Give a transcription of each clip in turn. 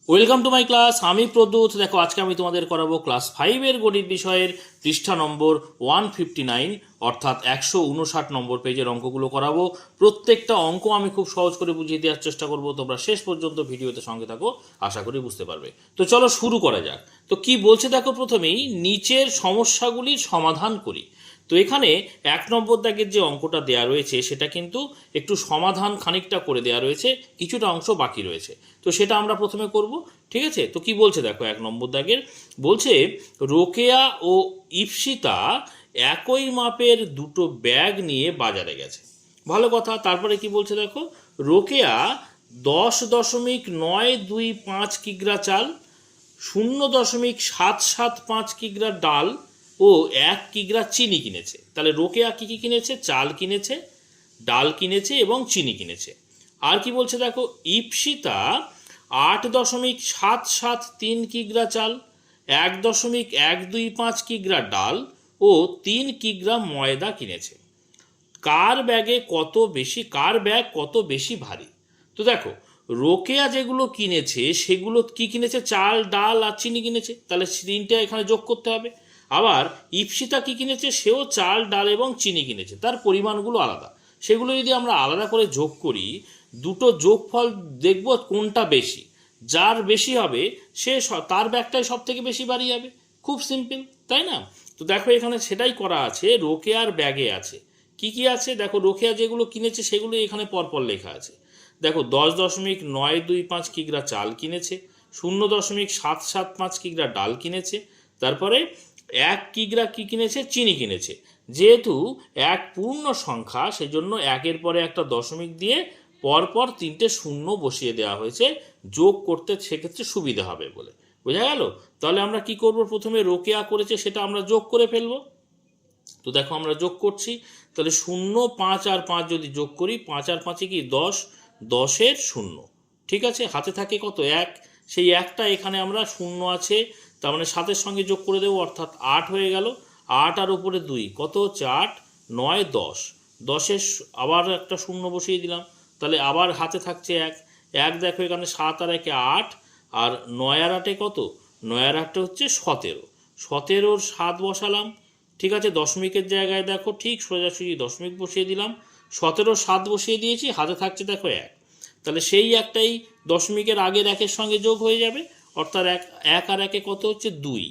Welcome to my class. আমি প্রদ্যুৎ। দেখো আজকে আমি তোমাদের করাবো ক্লাস 5-এর গণিত বিষয়ের পৃষ্ঠা নম্বর 159 অর্থাৎ 159 নম্বর পেজের অঙ্কগুলো করাবো। প্রত্যেকটা অঙ্ক আমি খুব সহজ করে বুঝিয়ে দেওয়ার চেষ্টা করবো। তোমরা শেষ পর্যন্ত ভিডিওতে সঙ্গে থাকো, আশা করি বুঝতে পারবে। তো চলো শুরু করা যাক। তো কি বলছে দেখো, প্রথমেই নিচের সমস্যাগুলির সমাধান করি। তো এখানে 1 নম্বর দাগের যে অঙ্কটা দেয়া রয়েছে সেটা কিন্তু একটু সমাধান খানিকটা করে দেয়া রয়েছে, কিছুটা অংশ বাকি রয়েছে। তো সেটা আমরা প্রথমে করব, ঠিক আছে? তো কি বলছে দেখো, 1 নম্বর দাগের বলছে রোকেয়া ও ইপসিতা একই মাপের দুটো ব্যাগ নিয়ে বাজারে গেছে। ভালো কথা। তারপরে কি বলছে দেখো, রোকেয়া 10.925 কিগ্রা চাল, 0.775 কিগ্রা ডাল ও 1 কিগ্রা চিনি কিনেছে। তাহলে রোকেয়া কি কি কিনেছে? চাল কিনেছে, ডাল কিনেছে এবং চিনি কিনেছে। আর কি বলছে দেখো, ইপসিতা 8.773 কিগ্রা চাল, 1.125 কিগ্রা ডাল ও 3 কিগ্রা ময়দা কিনেছে। কার ব্যাগ কত বেশি ভারী? তো দেখো, রোকেয়া যেগুলো কিনেছে সেগুলো কি কিনেছে? চাল, ডাল আর চিনি কিনেছে। তাহলে তিনটা এখানে যোগ করতে হবে। আবার ইপসিতা কি কিনেছে? সেও চাল, ডাল এবং চিনি কিনেছে। তার পরিমাণগুলো আলাদা। সেগুলো যদি আমরা আলাদা করে যোগ করি, দুটো যোগফল দেখব কোনটা বেশি। যার বেশি হবে সে তার ব্যাগটাই সব থেকে বেশি ভারী হবে। খুব সিম্পল, তাই না? তো দেখো এখানে সেটাই করা আছে। রোকেয়ার ব্যাগে আছে কি কি আছে দেখো, রোকেয়া যেগুলো কিনেছে সেগুলো এখানে পরপর লেখা আছে। দেখো 10.925 কিগ্রা চাল কিনেছে, 0.775 কিগ্রা ডাল কিনেছে, তারপরে 1 কিগ্রা কি কিনেছে? চিনি কিনেছে। যেহেতু এক পূর্ণ সংখ্যা, সেজন্য একের পরে একটা দশমিক দিয়ে পরপর 3টে শূন্য বসিয়ে দেওয়া হয়েছে, যোগ করতে সেক্ষেত্রে সুবিধা হবে বলে। বোঝা গেল? তাহলে আমরা কি করব, প্রথমে রোকেয়া করেছে সেটা আমরা যোগ করে ফেলবো। তো দেখো আমরা যোগ করছি। তাহলে 0, 5 আর 5 যদি যোগ করি, 5 আর 5 কি 10, 10-এর 0, ঠিক আছে? হাতে থাকে কত? 1। সেই একটা এখানে আমরা 0 আছে, তার মানে 7-এর সঙ্গে যোগ করে দেবো, অর্থাৎ 8 হয়ে গেল। 8 আর উপরে 2 কত হচ্ছে? 8, 9, 10, 10-এর আবার একটা 0 বসিয়ে দিলাম। তাহলে আবার হাতে থাকছে 1। 1 দেখো এখানে 7 আর 1 8, আর 9 আর 8 কত? 9 আর 8 হচ্ছে 17। 17-র 7 বসালাম, ঠিক আছে? দশমিকের জায়গায় দেখো ঠিক সোজাসুজি দশমিক বসিয়ে দিলাম। 17-র 7 বসিয়ে দিয়েছি, হাতে থাকছে দেখো 1। তাহলে সেই একটাই দশমিকের আগের 1-এর সঙ্গে যোগ হয়ে যাবে, অর্থাৎ 1 আর 1 কত হচ্ছে? 2।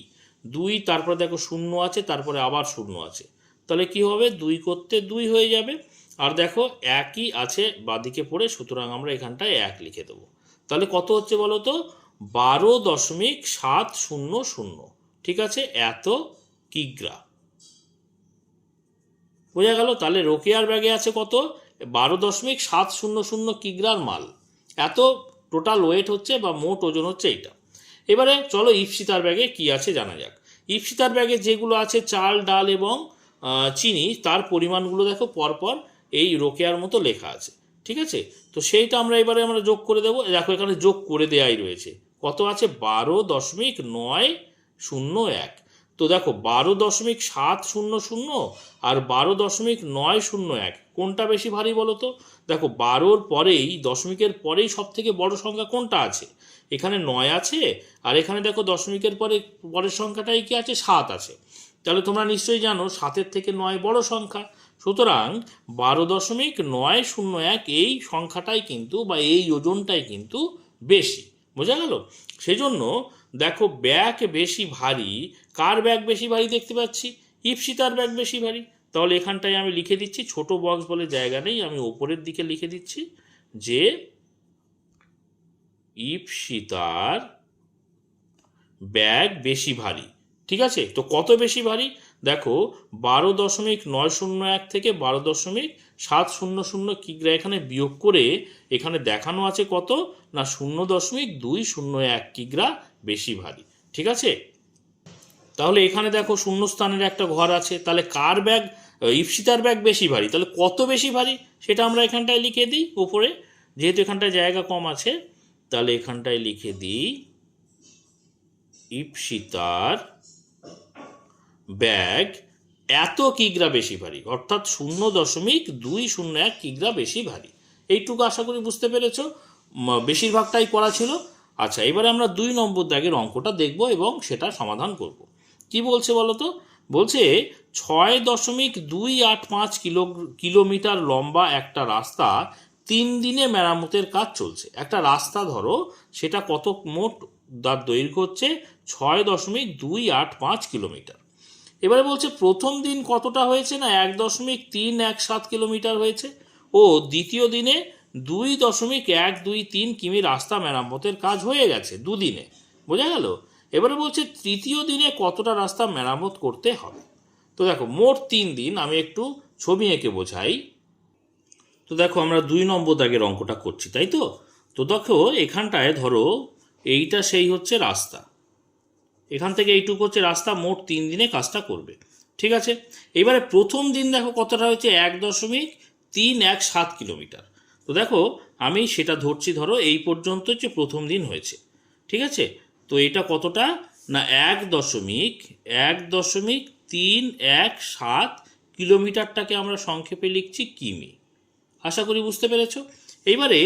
2, তারপরে দেখো 0 আছে, তারপরে আবার 0 আছে। তাহলে কি হবে? 2 করতে 2 হয়ে যাবে। আর দেখো একই আছে বাদিকে পড়ে, সুতরাং আমরা এখানটায় 1 লিখে দেবো। তাহলে কত হচ্ছে বলো তো? 12.700, ঠিক আছে? এত কিগ্রা। বোঝা গেল? তাহলে রোকেয়ার ব্যাগে আছে কত? 12.700 কিগ্রার মাল। এত টোটাল ওয়েট হচ্ছে বা মোট ওজন হচ্ছে এইটা। এবারে চলো ইপসিতার ব্যাগে কি আছে জানা যাক। ইপসিতার ব্যাগে যেগুলো আছে চাল, ডাল এবং চিনি, তার পরিমাণগুলো দেখো পরপর এই রোকেয়ার মতো লেখা আছে, ঠিক আছে? তো সেইটা আমরা আমরা যোগ করে দেবো। দেখো এখানে যোগ করে দেওয়াই রয়েছে। কত আছে? 12.901। তো দেখো 12.700 আর 12.901 কোনটা বেশি ভারী বলো তো? দেখো 12-র পরেই, দশমিকের পরেই সব থেকে বড় সংখ্যা কোনটা আছে? এখানে 9 আছে, আর এখানে দেখো দশমিকের পরের সংখ্যাটাই কি আছে? 7 আছে। তাহলে তোমরা নিশ্চয়ই জানো 7-এর থেকে 9 বড় সংখ্যা। সুতরাং 12.901 এই সংখ্যাটাই কিন্তু, বা এই ওজনটাই কিন্তু বেশি। বোঝা গেল? সেজন্য দেখো ব্যাগ বেশি ভারী। কার ব্যাগ বেশি ভারী দেখতে পাচ্ছি? ইপসিতার ব্যাগ বেশি ভারী। তাহলে এখানটায় আমি লিখে দিচ্ছি, ছোট বক্স বলে জায়গা নেই, আমি ওপরের দিকে লিখে দিচ্ছি যে ইপসিতার ব্যাগ বেশি ভারী। ঠিক আছে? তো কত বেশি ভারী? দেখো 12.901 থেকে 12.700 কিগ্রা এখানে বিয়োগ করে এখানে দেখানো আছে কত না 0.201 কিগ্রা বেশি ভারী। ঠিক আছে? তাহলে এখানে দেখো শূন্যস্থানের একটা ঘর আছে। তাহলে কার ব্যাগ? ইপসিতার ব্যাগ বেশি ভারী। তাহলে কত বেশি ভারী সেটা আমরা এখানটায় লিখে দিই উপরে, যেহেতু এখানটায় জায়গা কম আছে। তাহলে এখানটায় লিখে দিই ইপসিতার ব্যাগ এত কিগ্রা বেশি ভারী, অর্থাৎ 0.201 কিগ্রা বেশি ভারী। এইটুকু আশা করি বুঝতে পেরেছ। বেশিরভাগটাই করা ছিল। আচ্ছা, এবারে আমরা 2 নম্বর দাগের অঙ্কটা দেখব এবং সেটা সমাধান করব। কি বলছে বলো তো? বলছে 6.285 কিলোমিটার লম্বা একটা রাস্তা 3 দিনে মেরামতের কাজ চলছে। একটা রাস্তা ধরো, সেটা কত মোট তার দৈর্ঘ্য হচ্ছে 6.285 কিলোমিটার। এবারে বলছে প্রথম দিন কতটা হয়েছে না 1.317 কিলোমিটার হয়েছে, ও দ্বিতীয় দিনে 2.123 কিমি রাস্তা মেরামতের কাজ হয়ে গেছে দুদিনে। বোঝা গেল? এবারে বলছে তৃতীয় দিনে কতটা রাস্তা মেরামত করতে হবে। তো দেখো মোট 3 দিন, আমি একটু ছবি এঁকে বোঝাই। তো দেখো আমরা 2 নম্বর দাগের অঙ্কটা করছি, তাই তো? তো দেখো এখানটায় ধরো এইটা সেই হচ্ছে রাস্তা, এখান থেকে এইটুকু হচ্ছে রাস্তা, মোট 3 দিনে কাজটা করবে। ঠিক আছে, এবারে প্রথম দিন দেখো কতটা হয়েছে 1.317 কিলোমিটার। তো দেখো আমি সেটা ধরছি, ধরো এই পর্যন্ত হচ্ছে প্রথম দিন হয়েছে। ঠিক আছে, তো এটা কতটা না 1.317 কিলোমিটারটাকে আমরা সংক্ষেপে লিখছি কিমি। আশা করি বুঝতে পেরেছো। এইবারে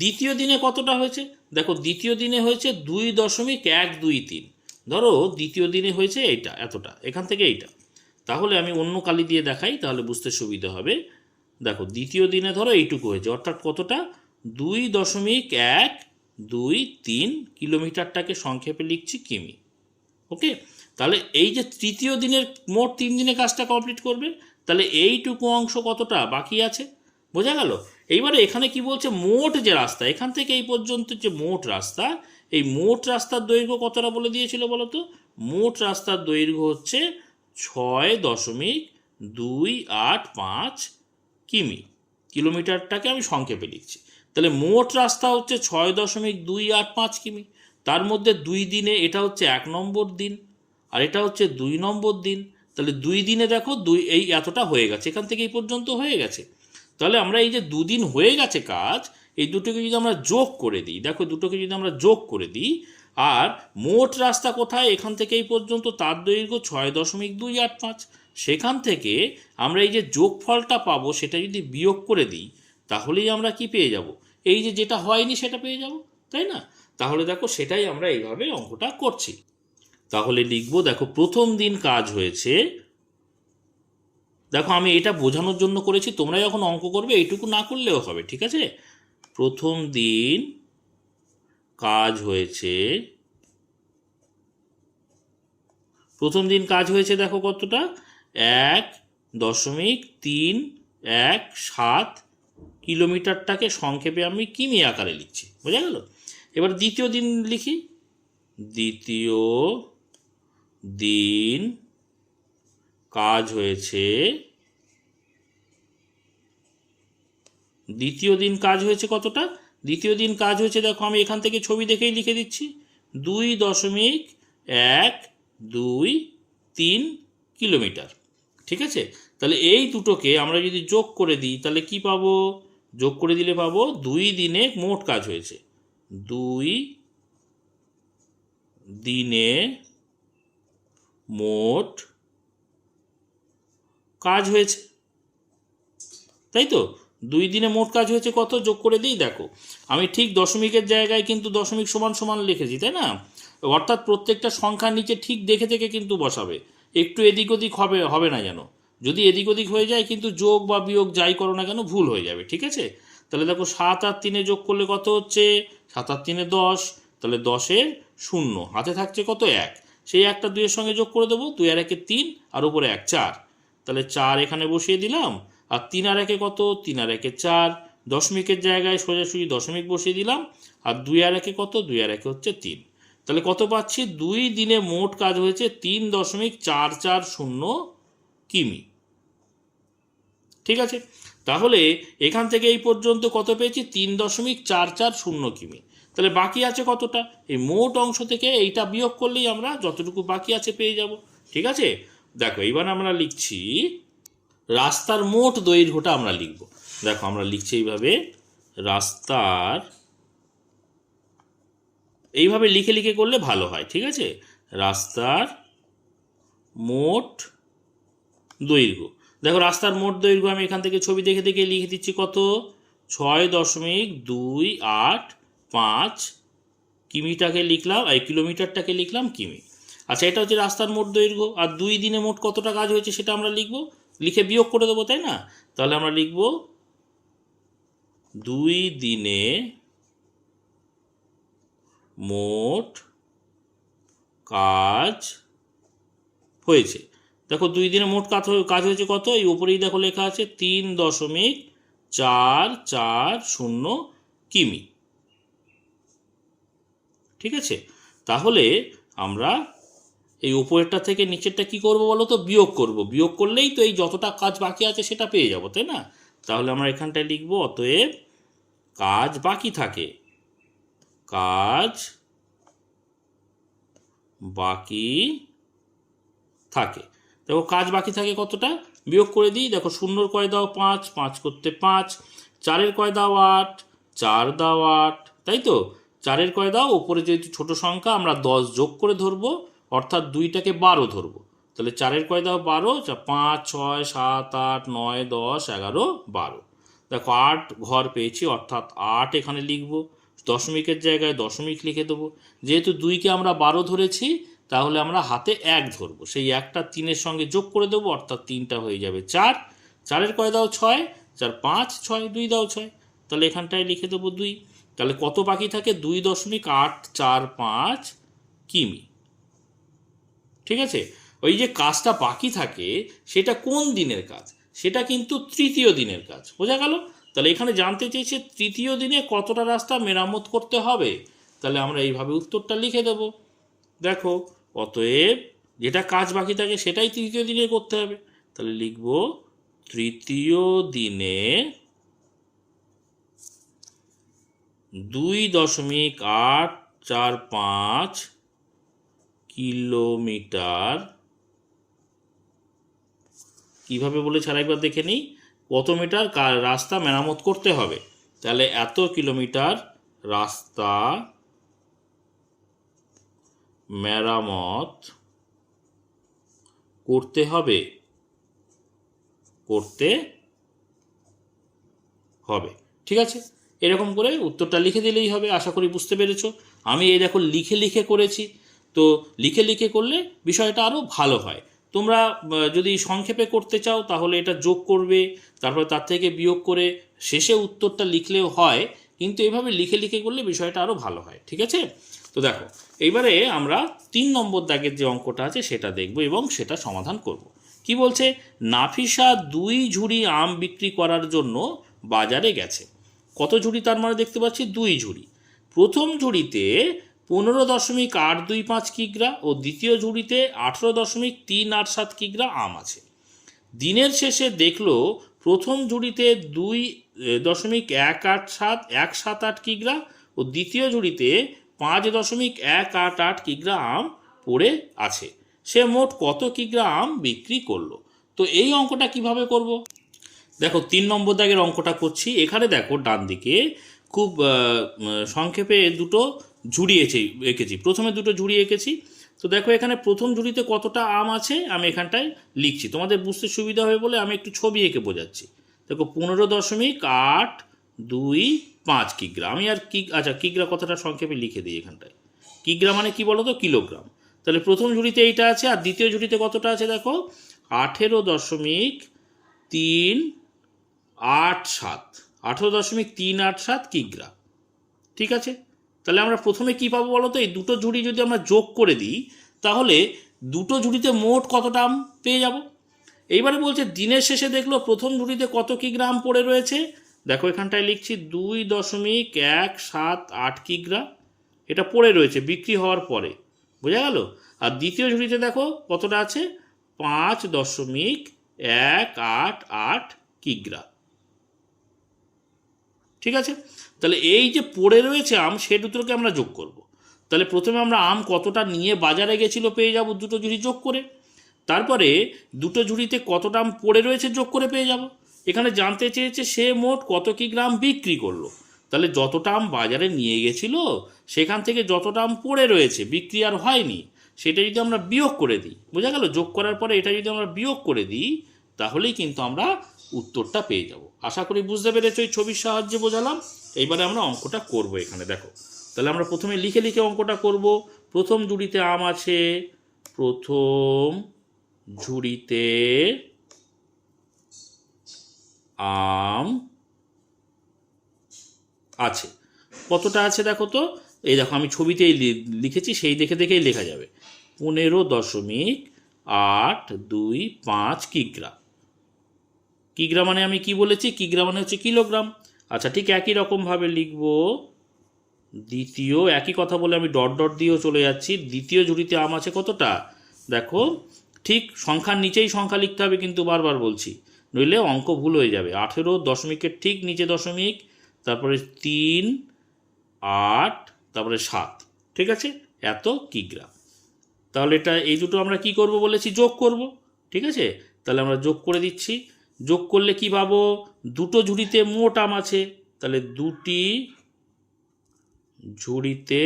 দ্বিতীয় দিনে কতটা হয়েছে, দেখো দ্বিতীয় দিনে হয়েছে 2.123। ধরো দ্বিতীয় দিনে হয়েছে এইটা, এতটা, এখান থেকে এইটা। তাহলে আমি অন্য কালি দিয়ে দেখাই, তাহলে বুঝতে সুবিধা হবে। দেখো দ্বিতীয় দিনে ধরো এইটুকু হয়েছে, অর্থাৎ কতটা 2.123 কিলোমিটারটাকে সংক্ষেপে লিখছি কিমি। ওকে, তাহলে এই যে তৃতীয় দিনের মোট 3 দিনে কাজটা কমপ্লিট করবে, তাহলে এইটুকু অংশ কতটা বাকি আছে। বোঝা গেল? এইবারে এখানে কি বলছে, মোট যে রাস্তা এখান থেকে এই পর্যন্ত যে মোট রাস্তা, এই মোট রাস্তার দৈর্ঘ্য কতটা বলে দিয়েছিল বলো তো? মোট রাস্তার দৈর্ঘ্য হচ্ছে 6.285 কিমি। কিলোমিটারটাকে আমি সংক্ষেপে লিখছি। তাহলে মোট রাস্তা হচ্ছে 6.285 কিমি। তার মধ্যে 2 দিনে এটা হচ্ছে 1 নম্বর দিন, আর এটা হচ্ছে 2 নম্বর দিন। তাহলে 2 দিনে দেখো এই এতটা হয়ে গেছে, এখান থেকে এই পর্যন্ত হয়ে গেছে। তাহলে আমরা এই যে 2 দিন হয়ে গেছে কাজ, এই দুটোকে যদি আমরা যোগ করে দিই, দেখো দুটোকে যদি আমরা যোগ করে দিই, আর মোট রাস্তা কোথায় এখান থেকে এই পর্যন্ত, তার দৈর্ঘ্য 6.285। সেখান থেকে আমরা এই যে যোগফলটা পাবো সেটা যদি বিয়োগ করে দিই, তাহলেই আমরা কি পেয়ে যাব, এই যে যেটা হয়নি সেটা পেয়ে যাব, তাই না? তাহলে দেখো সেটাই আমরা এইভাবে অঙ্কটা করছি। তাহলে লিখবো, দেখো প্রথম দিন কাজ হয়েছে, দেখো আমি এটা বোঝানোর জন্য করেছি, তোমরা যখন অঙ্ক করবে এইটুকু না করলেও হবে, ঠিক আছে? প্রথম দিন কাজ হয়েছে, প্রথম দিন কাজ হয়েছে দেখো কতটা 1.317 কিলোমিটারটাকে সংক্ষেপে আমি কিমি আকারে লিখছি। বোঝা গেল? এবার দ্বিতীয় দিন লিখি। দ্বিতীয় দিন কাজ হয়েছে, দ্বিতীয় দিন কাজ হয়েছে কতটা, দ্বিতীয় দিন কাজ হয়েছে দেখো আমি এখান থেকে ছবি দেখেই লিখে দিচ্ছি, 2.123 কিলোমিটার। ঠিক আছে, তাহলে এই দুটোকে আমরা যদি যোগ করে দিই তাহলে কি পাবো, যোগ করে দিলে পাবো 2 দিনে মোট কাজ হয়েছে, 2 দিনে মোট কাজ হয়েছে, তাই তো? 2 দিনে মোট কাজ হয়েছে কত, যোগ করে দিই। দেখো আমি ঠিক দশমিকের জায়গায় কিন্তু দশমিক সমান সমান লিখেছি, তাই না? অর্থাৎ প্রত্যেকটা সংখ্যার নিচে ঠিক দেখে দেখে কিন্তু বসাবে, একটু এদিক ওদিক হবে না যেন। যদি এদিক ওদিক হয়ে যায় কিন্তু যোগ বা বিয়োগ যাই করো না কেন ভুল হয়ে যাবে, ঠিক আছে? তাহলে দেখো 7 আর 3 যোগ করলে কত হচ্ছে, 7 আর 3 10, তাহলে 10-এর 0, হাতে থাকছে কত 1, সেই একটা 2 এর সঙ্গে যোগ করে দেবো, 2 আর 1 3, আর উপরে 1 4, তাহলে 4 এখানে বসিয়ে দিলাম, আর 3 আর 1 কত, 3 আর 1 4, দশমিকের জায়গায় সোজাসুজি দশমিক বসিয়ে দিলাম, আর 2 আর 1 কত, 2 আর 1 হচ্ছে 3। তাহলে কত পাচ্ছি, 2 দিনে মোট কাজ হয়েছে 3.440 কিমি। ঠিক আছে, তাহলে এখান থেকে এই পর্যন্ত কত পেয়েছি, 3.440 কিমি। তাহলে বাকি আছে কতটা, এই মোট অংশ থেকে এইটা বিয়োগ করলেই আমরা যতটুকু বাকি আছে পেয়ে যাব। ঠিক আছে, দেখো এইবার আমরা লিখছি রাস্তার মোট দৈর্ঘ্যটা আমরা লিখব। দেখো আমরা লিখছি এইভাবে, রাস্তার, এইভাবে লিখে লিখে করলে ভালো হয়। ঠিক আছে, রাস্তার মোট দৈর্ঘ্য, দেখো রাস্তার মোট দৈর্ঘ্য আমি এখান থেকে ছবি দেখে দেখে লিখে দিচ্ছি কত, 6.285 কিমিটাকে লিখলাম, এই কিলোমিটারটাকে লিখলাম কিমি। আচ্ছা, এটা হচ্ছে রাস্তার মোট দৈর্ঘ্য। আর 2 দিনে মোট কতটা কাজ হয়েছে সেটা আমরা লিখব, লিখে বিয়োগ করে দেবো, তাই না? তাহলে আমরা লিখব 2 দিনে মোট কাজ হয়েছে। দেখো 2 দিনে মোট কাজ হয়েছে কত, এই উপরেই দেখো লেখা আছে 3.440 কিমি। ঠিক আছে, তাহলে আমরা এই উপরেরটা থেকে নিচেরটা কি করব বলো তো, বিয়োগ করব। বিয়োগ করলেই তো এই যতটা কাজ বাকি আছে সেটা পেয়ে যাব, তাই না? তাহলে আমরা এখানটায় লিখব অতএব কাজ বাকি থাকে, কাজ বাকি থাকে। দেখো কাজ বাকি থাকে কতটা, বিয়োগ করে দিই। দেখো 0 কয় দাও 5, 5 করতে 5, 4 কয় দাও 8, 4 দাও 8, তাই তো? 4 কয় দাও, ওপরে যেহেতু ছোট সংখ্যা আমরা 10 যোগ করে ধরবো, অর্থাৎ 2টাকে 12 ধরবো। তাহলে 4 কয় দাও 12, 5, 6, 7, 8, 9, 10, 11, 12। দেখো 8 ঘর পেয়েছি, অর্থাৎ 8 এখানে লিখবো, দশমিকের জায়গায় দশমিক লিখে দেবো। যেহেতু 2কে আমরা 12 ধরেছি, তাহলে আমরা হাতে 1 ধরবো, সেই 1টা 3-এর সঙ্গে যোগ করে দেবো, অর্থাৎ 3টা হয়ে যাবে 4। 4 কয় দাও 6, 4, 5, 6, 2 দাও 6, তাহলে এখানটায় লিখে দেবো 2। তাহলে কত বাকি থাকে, 2.845 কিমি। ঠিক আছে, ওই যে কাজটা বাকি থাকে সেটা কোন দিনের কাজ, সেটা কিন্তু তৃতীয় দিনের কাজ, বোঝা গেল? তাহলে এখানে জানতে চেয়েছে তৃতীয় দিনে কতটা রাস্তা মেরামত করতে হবে। তাহলে আমরা এইভাবে উত্তরটা লিখে দেব। দেখো অতএব যেটা কাজ বাকি থাকে সেটাই তৃতীয় দিনে করতে হবে। তাহলে লিখব তৃতীয় দিনে 2.845 কিলোমিটার। কিভাবে বলেছে আরেকবার দেখে নিই, কত মিটার রাস্তা মেরামত করতে হবে। তাহলে এত কিলোমিটার রাস্তা মেরামত করতে হবে, ঠিক আছে? এরকম করে উত্তরটা লিখে দিলেই হবে। আশা করি বুঝতে পেরেছো। আমি এই দেখো লিখে লিখে করেছি, তো লিখে লিখে করলে বিষয়টা আরও ভালো হয়। তোমরা যদি সংক্ষেপে করতে চাও তাহলে এটা যোগ করবে, তারপরে তার থেকে বিয়োগ করে শেষে উত্তরটা লিখলেও হয়, কিন্তু এভাবে লিখে লিখে করলে বিষয়টা আরও ভালো হয়। ঠিক আছে, তো দেখো এইবারে আমরা 3 নম্বর দাগের যে অঙ্কটা আছে সেটা দেখব এবং সেটা সমাধান করব। কি বলছে, নাফিসা 2 ঝুড়ি আম বিক্রি করার জন্য বাজারে গেছে। কত ঝুড়ি, তার মানে দেখতে পাচ্ছি 2 ঝুড়ি। প্রথম ঝুড়িতে 15.825 কিগ্রা ও দ্বিতীয় ঝুড়িতে 18.387 কিগ্রা আম আছে। দিনের শেষে দেখলো প্রথম ঝুড়িতে 2.178 কিগ্রা ও দ্বিতীয় ঝুড়িতে 5.188 কিগ্রা আম পড়ে আছে। সে মোট কত কিগ্রা আম বিক্রি করলো? তো এই অঙ্কটা কিভাবে করব? দেখো 3 নম্বর দাগের অঙ্কটা করছি। এখানে দেখো ডান দিকে খুব সংক্ষেপে দুটো ঝুড়ি এঁকেছি। প্রথমে দুটো ঝুড়ি এঁকেছি। তো দেখো এখানে প্রথম ঝুড়িতে কতটা আম আছে আমি এখানটায় লিখছি, তোমাদের বুঝতে সুবিধা হবে বলে আমি একটু ছবি এঁকে বোঝাচ্ছি। দেখো 15.825 কিগ্রা। আমি আর আচ্ছা কিগ্রা কথাটা সংক্ষেপে লিখে দিই এখানটায়। কিগ্রা মানে কি বলো তো, কিলোগ্রাম। তাহলে প্রথম ঝুড়িতে এইটা আছে, আর দ্বিতীয় ঝুড়িতে কতটা আছে দেখো 18.387 কিগ্রা। ঠিক আছে, তাহলে আমরা প্রথমে কি পাবো বলো তো, এই দুটো ঝুড়ি যদি আমরা যোগ করে দিই তাহলে দুটো ঝুড়িতে মোট কতটা আম পেয়ে যাব। এইবারে বলছে দিনের শেষে দেখলো প্রথম ঝুড়িতে কত কিগ্রা আম পড়ে রয়েছে। দেখো এখানটায় লিখছি 2.178 কিগ্রা, এটা পড়ে রয়েছে বিক্রি হওয়ার পরে, বোঝা গেল? আর দ্বিতীয় ঝুড়িতে দেখো কতটা আছে 5.188 কিগ্রা। ঠিক আছে, তাহলে এই যে পড়ে রয়েছে আম সে দুটোকে আমরা যোগ করব। তাহলে প্রথমে আমরা আম কতটা নিয়ে বাজারে গেছিল পেয়ে যাব দুটো ঝুড়ি যোগ করে, তারপরে দুটো ঝুড়িতে কতটা আম পড়ে রয়েছে যোগ করে পেয়ে যাব। এখানে জানতে চেয়েছে সে মোট কত কিগ্রা আম বিক্রি করলো। তাহলে যতটা আম বাজারে নিয়ে গেছিল সেখান থেকে যতটা আম পড়ে রয়েছে বিক্রি আর হয়নি সেটা যদি আমরা বিয়োগ করে দিই, বোঝা গেল? যোগ করার পরে এটা যদি আমরা বিয়োগ করে দিই তাহলেই কিন্তু আমরা উত্তরটা পেয়ে যাব। আশা করি বুঝতে পেরেছো, এই ছবির সাহায্যে বোঝালাম। এইবারে আমরা অঙ্কটা করব। এখানে দেখো তাহলে আমরা প্রথমে লিখে লিখে অঙ্কটা করব। প্রথম ঝুড়িতে আম আছে, প্রথম ঝুড়িতে আম আছে। কতটা আছে দেখো তো, এই দেখো আমি ছবিতেই লিখেছি, সেই দেখে দেখেই লেখা যাবে। 15.825 কিগ্রা। কিগ্রা মানে আমি কি বলেছি, কিগ্রা মানে হচ্ছে কিলোগ্রাম। আচ্ছা, ঠিক একই রকমভাবে লিখব দ্বিতীয়, একই কথা বলে আমি ডট ডট দিয়েও চলে যাচ্ছি। দ্বিতীয় ঝুড়িতে আম আছে কতটা, দেখো ঠিক সংখ্যার নিচেই সংখ্যা লিখতে হবে, কিন্তু বারবার বলছি, নইলে অঙ্ক ভুল হয়ে যাবে। 18 দশমিকের ঠিক নিচে দশমিক, তারপরে 3, 8, তারপরে 7, ঠিক আছে, এত কিগ্রা। তাহলে এটা এই দুটো আমরা কি করব বলেছি, যোগ করব, ঠিক আছে। তাহলে আমরা যোগ করে দিচ্ছি। যোগ করলে কি পাবো, দুটো ঝুড়িতে মোট আম আছে, তাহলে দুটি ঝুড়িতে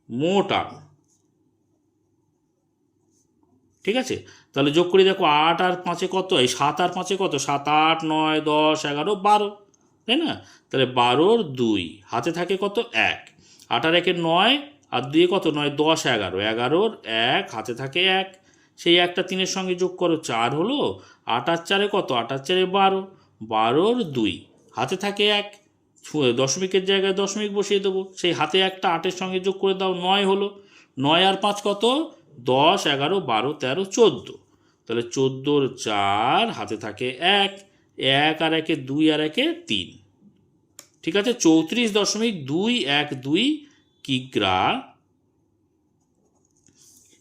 মোট আম, ঠিক আছে। তাহলে যোগ করে দেখো 8 আর 5 কত, এই 7 আর 5 কত, 7, 8, 9, 10, 11, 12, তাই না। তাহলে 12 2 হাতে থাকে কত, 1। 8 আর 1 9, আর 2 কত, 9, 10, 11, 11 1 হাতে থাকে 1। সেই একটা 3-এর সঙ্গে যোগ করো, 4 হলো। 8 আর 4 কত, 8 আর 4 12, 12 2 হাতে থাকে 1। দশমিকের জায়গায় দশমিক বসিয়ে দেবো, সেই হাতে একটা 8-এর সঙ্গে যোগ করে দাও, 9 হলো। 9 আর 5 কত, 10, 11, 12, 13, 14। তাহলে 14 4 হাতে থাকে 1, 1 আর 1 2 আর 1 3, ঠিক আছে। 34.212 কিগ্রা।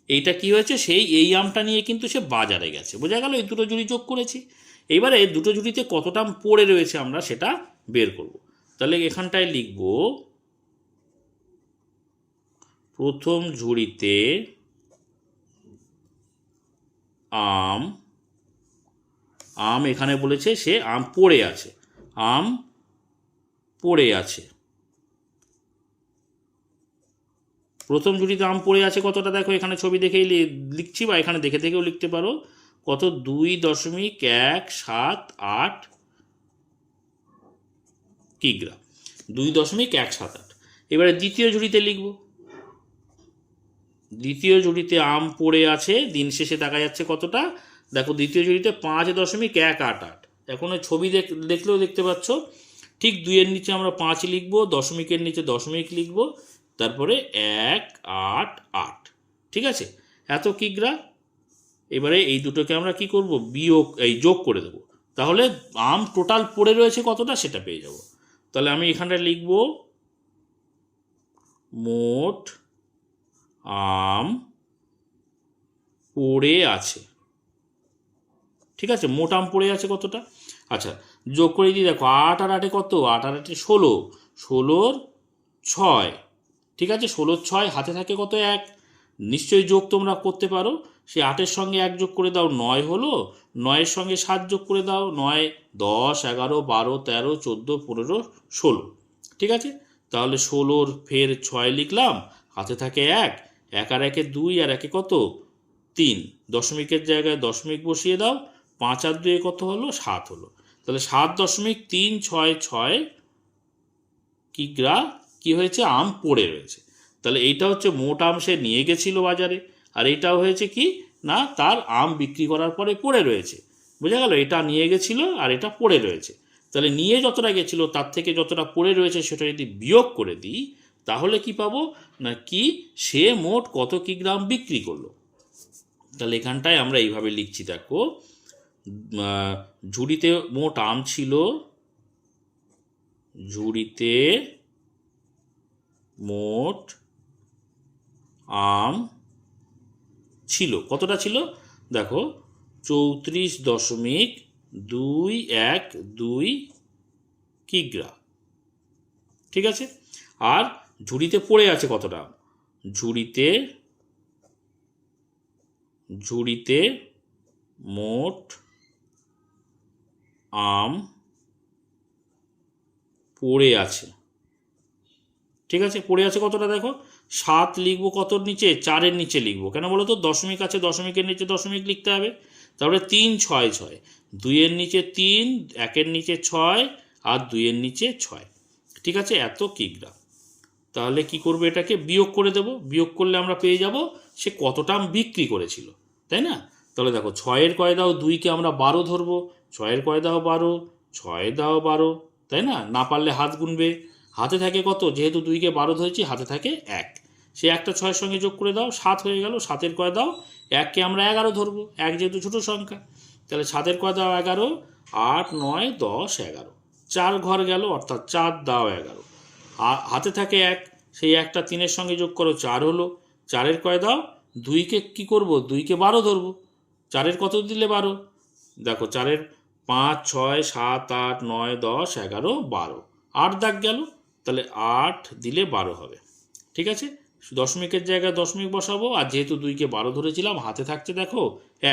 এইটা কি হয়েছে, সেই এই আমটা নিয়ে কিন্তু সে বাজারে গেছে, বোঝা গেল। এই দুটো ঝুড়ি যোগ করেছি। এবারে দুটো ঝুড়িতে কতটা আম পড়ে রয়েছে আমরা সেটা বের করব। তাহলে এখানটায় লিখব প্রথম ঝুড়িতে আম, আম এখানে বলেছে সে আম পড়ে আছে, আম পড়ে আছে। প্রথম ঝুড়িতে আম পড়ে আছে কতটা, দেখো এখানে ছবি দেখেই লিখছি, বা এখানে দেখে দেখেও লিখতে পারো। কত, 2.178 কিগ্রা, 2.178। এবারে দ্বিতীয় ঝুড়িতে লিখব। দ্বিতীয় ঝুড়িতে আম পড়ে আছে, দিন শেষে দেখা যাচ্ছে কতটা, দেখো দ্বিতীয় ঝুড়িতে 5.188। এখন ওই ছবি দেখলেও দেখতে পাচ্ছ, ঠিক 2-এর নিচে আমরা 5 লিখব, দশমিকের নিচে দশমিক লিখব, তারপরে 1, 8, 8, ঠিক আছে, এত কিগ্রা। এবারে এই দুটোকে আমরা কি করব, বিয়োগ, এই যোগ করে দেব। তাহলে আম টোটাল পড়ে রয়েছে কতটা সেটা পেয়ে যাব। তাহলে আমি এখানটা লিখব মোট আম পড়ে আছে, ঠিক আছে, মোট আম পড়ে আছে কতটা। আচ্ছা, যোগ করে দিই, দেখো 8 আর 8 কত, 8 আর 8 16, 16 6, ঠিক আছে, 16 6 হাতে থাকে কত, 1। নিশ্চয়ই যোগ তোমরা করতে পারো, সেই 8-এর সঙ্গে 1 যোগ করে দাও, 9 হলো। 9-এর সঙ্গে 7 যোগ করে দাও, 9, 10, 11, 12, 13, 14, 15, 16, ঠিক আছে। তাহলে 16 ফের 6 লিখলাম, হাতে থাকে 1, 1 আর 1 2 আর 1 কত, 3, দশমিকের জায়গায় দশমিক বসিয়ে দাও, 5 আর 2 কত হলো, 7 হলো। তাহলে 7.366 কিগ্রা কি হয়েছে, আম পড়ে রয়েছে। তাহলে এইটা হচ্ছে মোট আম সে নিয়ে গেছিল বাজারে, আর এইটাও হয়েছে কি না, তার আম বিক্রি করার পরে পড়ে রয়েছে, বোঝা গেল। এটা নিয়ে গেছিল আর এটা পড়ে রয়েছে। তাহলে নিয়ে যতটা গেছিল তার থেকে যতটা পড়ে রয়েছে সেটা যদি বিয়োগ করে দিই, তাহলে কি পাবো না, কি সে মোট কত কিগ্রাম বিক্রি করলো। তাহলে এখানটায় আমরা এইভাবে লিখছি, দেখো ঝুড়িতে মোট আম ছিল, ঝুড়িতে মোট আম ছিল, কতটা ছিল দেখো, 34.212 কিগ্রা, ঠিক আছে। আর ঝুড়িতে পড়ে আছে কতটা, ঝুড়িতে মোট আম পড়ে আছে, ঠিক আছে। পড়ে আছে কতটা, দেখো 7 লিখবো, কতর নিচে, 4-এর নিচে লিখবো, কেন বলো তো, দশমিক আছে, দশমিকের নিচে দশমিক লিখতে হবে। তারপরে 3, 6, 6, 2-এর নিচে 3, 1-এর নিচে 6, আর 2-এর নিচে 6, ঠিক আছে, এত কিগ্রা। তাহলে কি করবো, এটাকে বিয়োগ করে দেব। বিয়োগ করলে আমরা পেয়ে যাব সে কতটা বিক্রি করেছিল, তাই না? তাহলে দেখো 6-এর কয় দাও 2কে আমরা 12 ধরবো, 6-এর কয় দাও 12, 6 দাও 12, তাই না? না পারলে হাত গুনবে। হাতে থাকে কত, যেহেতু 2কে 12 ধরেছি হাতে থাকে 1, সে একটা 6-এর সঙ্গে যোগ করে দাও, 7 হয়ে গেল। 7-এর কয় দাও 1কে আমরা 11 ধরবো, 1 যেহেতু ছোটো সংখ্যা। তাহলে 7-এর কয় দাও 11, 8, 9, 10, 11, 4 ঘর গেল, অর্থাৎ 4 দাও 11। হাতে থাকে 1, সেই একটা 3-এর সঙ্গে যোগ করো, 4 হলো। 4-এর কয় দাও 2কে কি করব, 2কে 12 ধরবো। 4-এর কত দিলে 12, দেখো 4-এর 5, 6, 7, 8, 9, 10, 11, 12, 8 দাগ গেল। তাহলে 8 দিলে 12 হবে। ঠিক আছে, দশমিকের জায়গায় দশমিক বসাবো, আর যেহেতু 2কে 12 ধরেছিলাম, হাতে থাকছে দেখো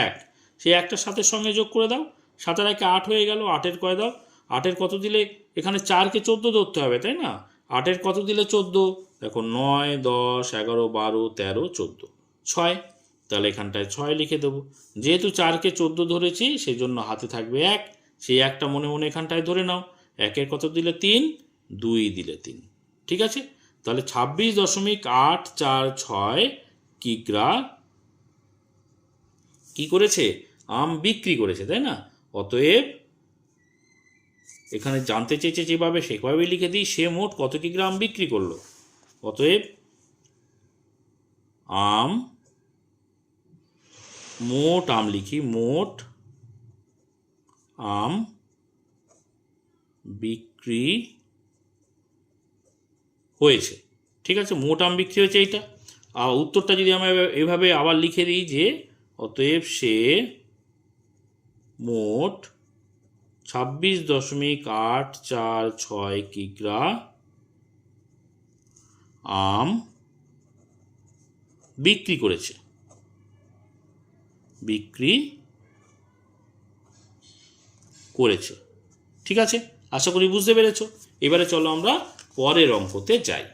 1, সেই একটা 7-এর সঙ্গে যোগ করে দাও। 7-এর 1 8 হয়ে গেল। 8-এর কয় দাও, 8-এর কত দিলে, এখানে 4কে 14 ধরতে হবে, তাই না? 8-এর কত দিলে 14, দেখো 9, 10, 11, 12, 13, 14, 6। তাহলে এখানটায় 6 লিখে দেবো। যেহেতু 4কে 14 ধরেছি, সেই জন্য হাতে থাকবে 1, সেই একটা মনে মনে এখানটায় ধরে নাও। 1-এর কত দিলে 3, 2 দিলে 3। ঠিক আছে, তাহলে 26.846 কিগ্রা কি করেছে, আম বিক্রি করেছে, তাই না? অতএব এখানে জানতে চেয়েছে যেভাবে, সেভাবে লিখে দিই, সে মোট কত কিগ্রা আম বিক্রি করলো। অতএব আম, মোট আম লিখি, মোট আম বিক্রি হয়েছে। ঠিক আছে, মোট আম বিক্রি হয়েছে এইটা। আর উত্তরটা যদি আমরা এভাবে আবার লিখে দিই যে অতএব সে মোট 26.846 কিগ্রা আম বিক্রি করেছে, বিক্রি করেছে। ঠিক আছে, আশা করি বুঝতে পেরেছো। এবারে চলো আমরা পরের অঙ্কতে যাই।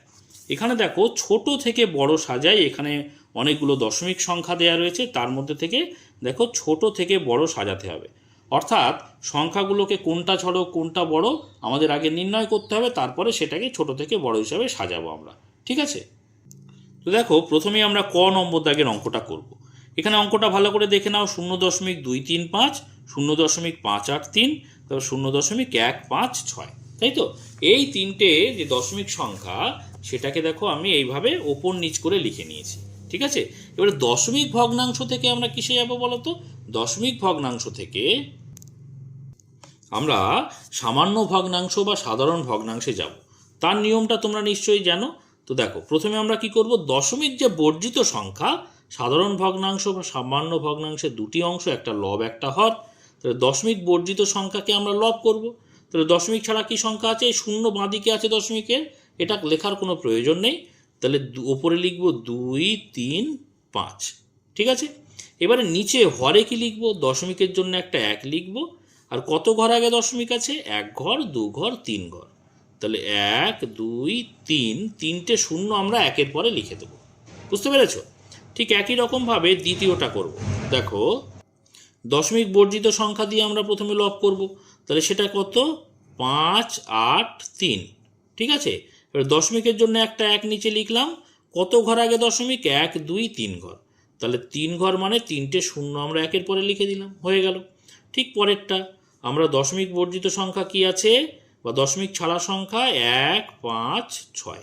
এখানে দেখো ছোট থেকে বড় সাজাই, এখানে অনেকগুলো দশমিক সংখ্যা দেওয়া রয়েছে, তার মধ্যে থেকে দেখো ছোট থেকে বড় সাজাতে হবে। অর্থাৎ সংখ্যাগুলোকে কোনটা ছোট কোনটা বড় আমাদের আগে নির্ণয় করতে হবে, তারপরে সেটাকে ছোট থেকে বড় হিসাবে সাজাবো আমরা। ঠিক আছে, তো দেখো প্রথমেই আমরা ক নম্বর দাগের অঙ্কটা করব। এখানে অঙ্কটা ভালো করে দেখে নাও, 0.235, 0.583, তারপর 0.156, তাই তো? এই তিনটে যে দশমিক সংখ্যা, সেটাকে দেখো আমি এইভাবে ওপর নিচ করে লিখে নিয়েছি। ঠিক আছে, এবারে দশমিক ভগ্নাংশ থেকে আমরা কিসে যাবো বলো তো? দশমিক ভগ্নাংশ থেকে আমরা সামান্য ভগ্নাংশ বা সাধারণ ভগ্নাংশে যাব। তার নিয়মটা তোমরা নিশ্চয়ই জানো। তো দেখো প্রথমে আমরা কি করব, দশমিক যে বর্জিত সংখ্যা, সাধারণ ভগ্নাংশ বা সামান্য ভগ্নাংশের দুটি অংশ, একটা লব একটা হর। তাহলে দশমিক বর্জিত সংখ্যাকে আমরা লব করব। তাহলে দশমিক ছাড়া কি সংখ্যা আছে, শূন্য বাঁদিকে আছে দশমিকের, এটা লেখার কোনো প্রয়োজন নেই। তাহলে ওপরে লিখব 2, 3, 5। ঠিক আছে, এবারে নিচে হরে কি লিখব, দশমিকের জন্য একটা 1 লিখব। আর কত ঘর আগে দশমিক আছে, 1 ঘর, 2 ঘর, 3 ঘর। তাহলে 1, 2, 3, তিনটে শূন্য আমরা একের পরে লিখে দেব। বুঝতে পেরেছো? ঠিক একই রকমভাবে দ্বিতীয়টা করব। দেখো দশমিক বর্জিত সংখ্যা দিয়ে আমরা প্রথমে লব করব। তাহলে সেটা কত, 5, 8, 3। ঠিক আছে, এবার দশমিকের জন্য একটা 1 নিচে লিখলাম। কত ঘর আগে দশমিক, 1, 2, 3 ঘর। তাহলে 3 ঘর মানে তিনটে শূন্য আমরা একের পরে লিখে দিলাম, হয়ে গেল। ঠিক পরেরটা আমরা দশমিক বর্জিত সংখ্যা কি আছে বা দশমিক ছাড়া সংখ্যা, 1, 5, 6।